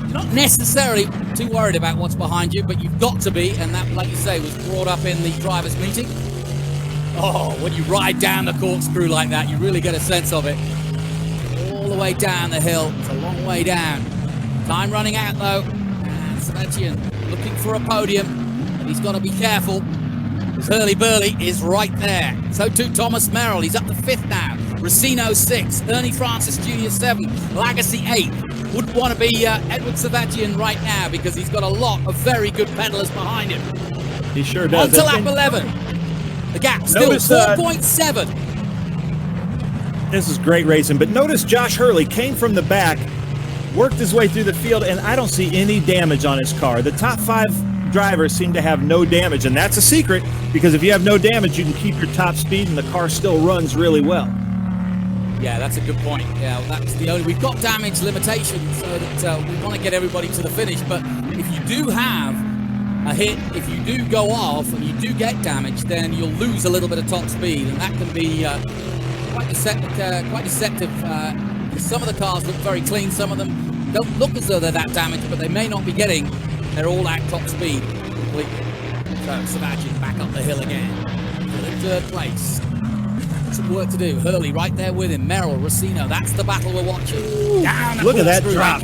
not necessarily too worried about what's behind you, but you've got to be, and that, like you say, was brought up in the drivers' meeting. Oh, when you ride down the corkscrew like that, you really get a sense of it. All the way down the hill. It's a long way down. Time running out, though. And Sebastian looking for a podium, but he's got to be careful. Hurley Burley is right there. So too Thomas Merrill. He's up to 5th now. Racino 6th. Ernie Francis Jr. 7th. Lagasse 8th. Wouldn't want to be Edward Savagian right now because he's got a lot of very good pedalers behind him. He sure does. On to lap 11. The gap still 4.7. This is great racing, but notice Josh Hurley came from the back, worked his way through the field, and I don't see any damage on his car. The top 5 drivers seem to have no damage, and that's a secret because if you have no damage, you can keep your top speed and the car still runs really well. Yeah, that's a good point. Yeah, that's the only. We've got damage limitations so that we want to get everybody to the finish. But if you do have a hit, if you do go off and you do get damage, then you'll lose a little bit of top speed, and that can be quite deceptive. Some of the cars look very clean. Some of them don't look as though they're that damaged, but they may not be getting their all-out top speed completely. So Savagian back up the hill again. In 3rd place. Some work to do. Hurley right there with him. Merrill, Racino. That's the battle we're watching. Down look at that drop.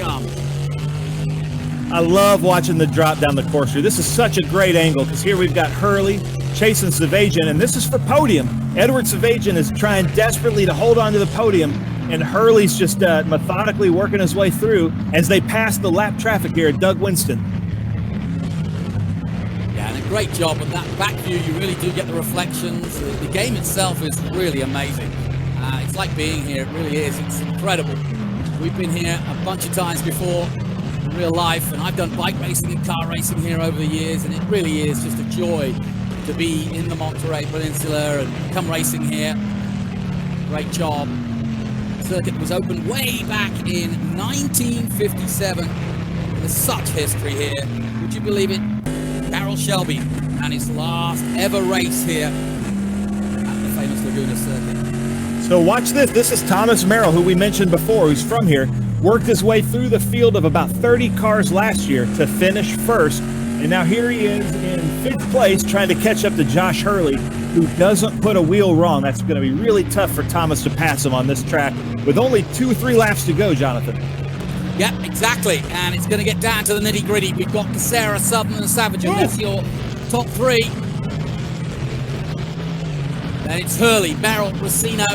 I love watching the drop down the corkscrew. This is such a great angle because here we've got Hurley chasing Savagian, and this is for podium. Edward Savagian is trying desperately to hold on to the podium, and Hurley's just methodically working his way through as they pass the lap traffic here at Doug Winston. Great job with that back view. You really do get the reflections. The game itself is really amazing. It's like being here. It really is. It's incredible. We've been here a bunch of times before in real life, and I've done bike racing and car racing here over the years, and it really is just a joy to be in the Monterey Peninsula and come racing here. Great job. The circuit was opened way back in 1957. There's such history here. Would you believe it? Darrell Shelby and his last ever race here at the famous Laguna Seca. So watch this. This is Thomas Merrill, who we mentioned before, who's from here. Worked his way through the field of about 30 cars last year to finish 1st. And now here he is in 5th place trying to catch up to Josh Hurley, who doesn't put a wheel wrong. That's going to be really tough for Thomas to pass him on this track with only 2-3 laps to go, Jonathan. Yep, exactly, and it's going to get down to the nitty-gritty. We've got Kucera, Southern, and Savagian. That's your top 3. Then it's Hurley, Merrill, Racino.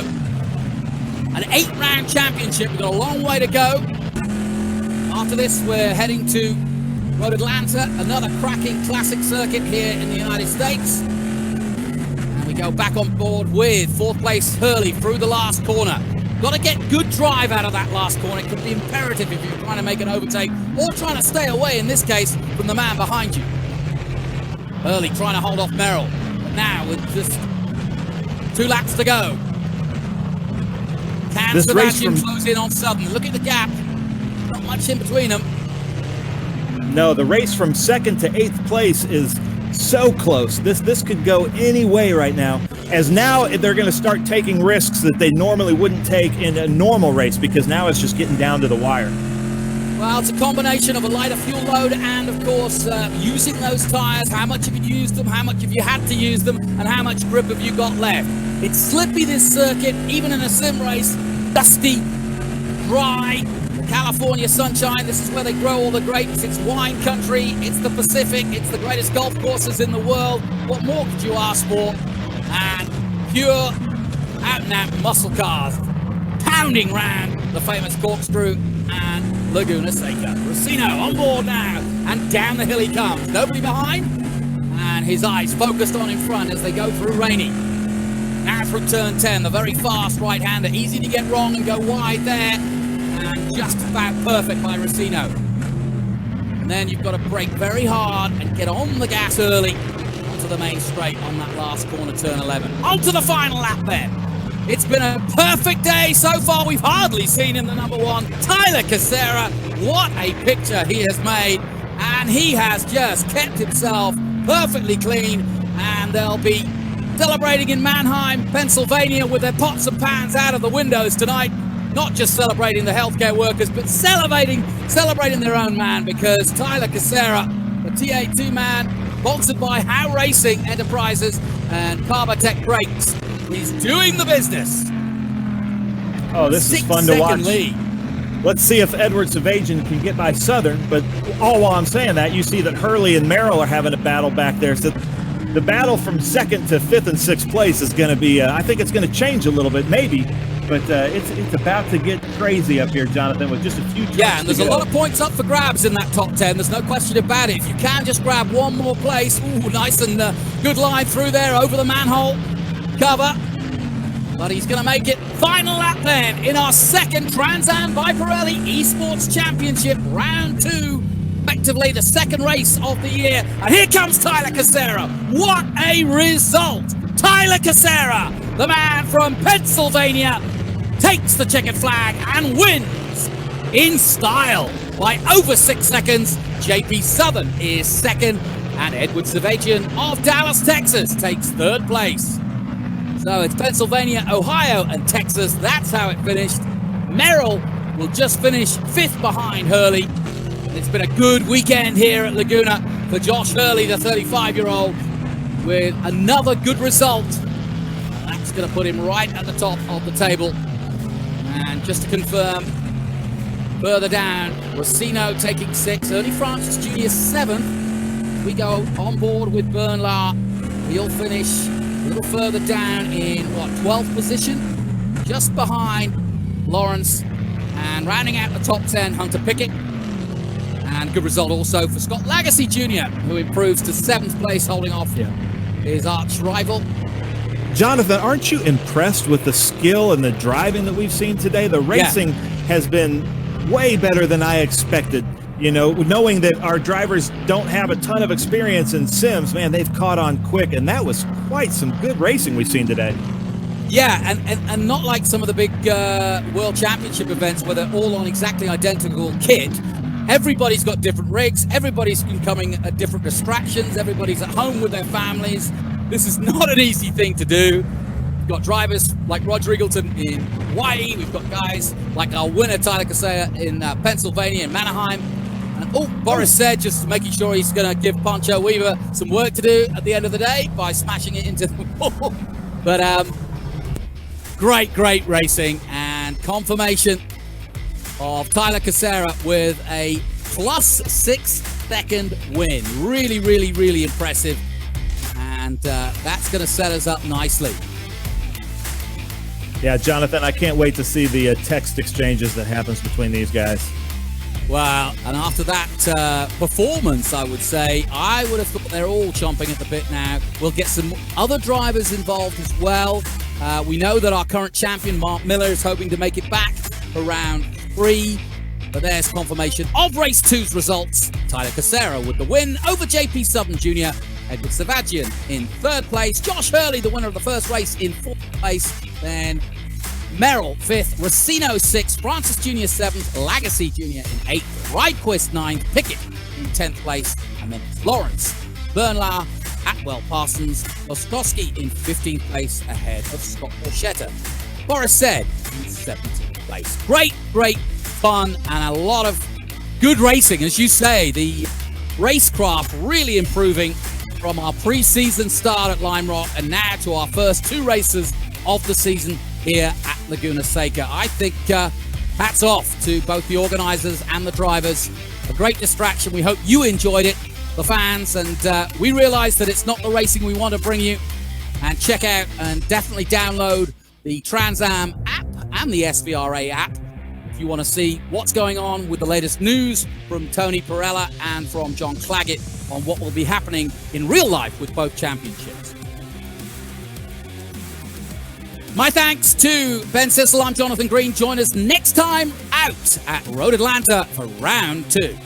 An 8-round championship. We've got a long way to go. After this, we're heading to Road Atlanta, another cracking classic circuit here in the United States. And we go back on board with 4th place Hurley through the last corner. Got to get good drive out of that last corner. It could be imperative if you're trying to make an overtake or trying to stay away, in this case, from the man behind you. Hurley trying to hold off Merrill. But now with just 2 laps to go. Can Sebastian close in on Southern? Look at the gap. Not much in between them. No, the race from 2nd to 8th place is so close. This could go any way right now, as now they're going to start taking risks that they normally wouldn't take in a normal race, because now it's just getting down to the wire. Well, it's a combination of a lighter fuel load and, of course, using those tires. How much have you used them? How much have you had to use them? And how much grip have you got left? It's slippy, this circuit, even in a sim race. Dusty, dry, California sunshine. This is where they grow all the grapes. It's wine country. It's the Pacific. It's the greatest golf courses in the world. What more could you ask for? And pure, out-and-out muscle cars pounding round the famous Corkscrew and Laguna Seca. Racino on board now, and down the hill he comes. Nobody behind, and his eyes focused on in front as they go through Rainy. Now through turn 10, the very fast right-hander. Easy to get wrong and go wide there. And just about perfect by Racino. And then you've got to brake very hard and get on the gas early onto the main straight on that last corner, turn 11. Onto the final lap then. It's been a perfect day so far. We've hardly seen him, the number 1, Tyler Kucera. What a picture he has made. And he has just kept himself perfectly clean. And they'll be celebrating in Mannheim, Pennsylvania, with their pots and pans out of the windows tonight. Not just celebrating the healthcare workers, but celebrating their own man, because Tyler Kucera, the TA2 man, sponsored by Howe Racing Enterprises and WeatherTech Brakes, he's doing the business. Oh, this is fun to watch. Lead. Let's see if Edward Savagian can get by Southern, but all while I'm saying that, you see that Hurley and Merrill are having a battle back there. So the battle from 2nd to 5th and 6th place is going to be, I think it's going to change a little bit, maybe. But it's about to get crazy up here, Jonathan, with just a few tracks. Yeah, and there's a lot of points up for grabs in that top 10. There's no question about it. If you can just grab one more place, ooh, nice and good line through there over the manhole cover. But he's going to make it. Final lap then in our 2nd Trans Am by Pirelli Esports Championship, round 2. Effectively the 2nd race of the year. And here comes Tyler Kucera. What a result! Tyler Kucera, the man from Pennsylvania, takes the checkered flag and wins in style by over 6 seconds. JP Southern is 2nd, and Edward Savagian of Dallas, Texas takes 3rd place. So it's Pennsylvania, Ohio, and Texas. That's how it finished. Merrill will just finish 5th behind Hurley. It's been a good weekend here at Laguna for Josh Hurley, the 35-year-old, with another good result. That's going to put him right at the top of the table. And just to confirm, further down, Racino taking 6th, Ernie Francis Jr. 7th. We go on board with Bernard. We'll finish a little further down in, 12th position? Just behind Lawrence. And rounding out the top 10, Hunter Pickett. And good result also for Scott Lagasse Jr., who improves to 7th place, holding off his arch rival. Jonathan, aren't you impressed with the skill and the driving that we've seen today? The racing has been way better than I expected. You know, knowing that our drivers don't have a ton of experience in sims, man, they've caught on quick, and that was quite some good racing we've seen today. Yeah, and not like some of the big World Championship events where they're all on exactly identical kit. Everybody's got different rigs, everybody's coming at different distractions, everybody's at home with their families. This is not an easy thing to do. We've got drivers like Roger Eagleton in Hawaii. We've got guys like our winner, Tyler Kucera, in Pennsylvania, in Mannheim. And Boris said, just making sure he's going to give Pancho Weaver some work to do at the end of the day by smashing it into the wall. But great racing, and confirmation of Tyler Kucera with a +6 second win. Really impressive. And that's going to set us up nicely. Yeah, Jonathan, I can't wait to see the text exchanges that happens between these guys. Well, and after that performance, I would say, I would have thought they're all chomping at the bit now. We'll get some other drivers involved as well. We know that our current champion, Mark Miller, is hoping to make it back for round 3. But there's confirmation of race 2's results. Tyler Kucera with the win over JP Sutton Jr. Edward Savagian in 3rd place. Josh Hurley, the winner of the first race, in 4th place. Then Merrill 5th, Racino 6th, Francis Jr. 7th, Lagasse Jr. in 8th, Ryquist 9th, Pickett in 10th place, and then Lawrence, Bernlau, Atwell, Parsons, Oskowski in 15th place ahead of Scott Borchetta. Boris said in 17th place. Great fun and a lot of good racing. As you say, the racecraft really improving from our pre-season start at Lime Rock and now to our first 2 races of the season here at Laguna Seca. I think hats off to both the organizers and the drivers. A great distraction. We hope you enjoyed it, the fans, and we realize that it's not the racing we want to bring you. And check out and definitely download the Trans Am app and the SVRA app if you want to see what's going on with the latest news from Tony Pirella and from John Claggett on what will be happening in real life with both championships. My thanks to Ben Sissel. I'm Jonathan Green. Join us next time out at Road Atlanta for round 2.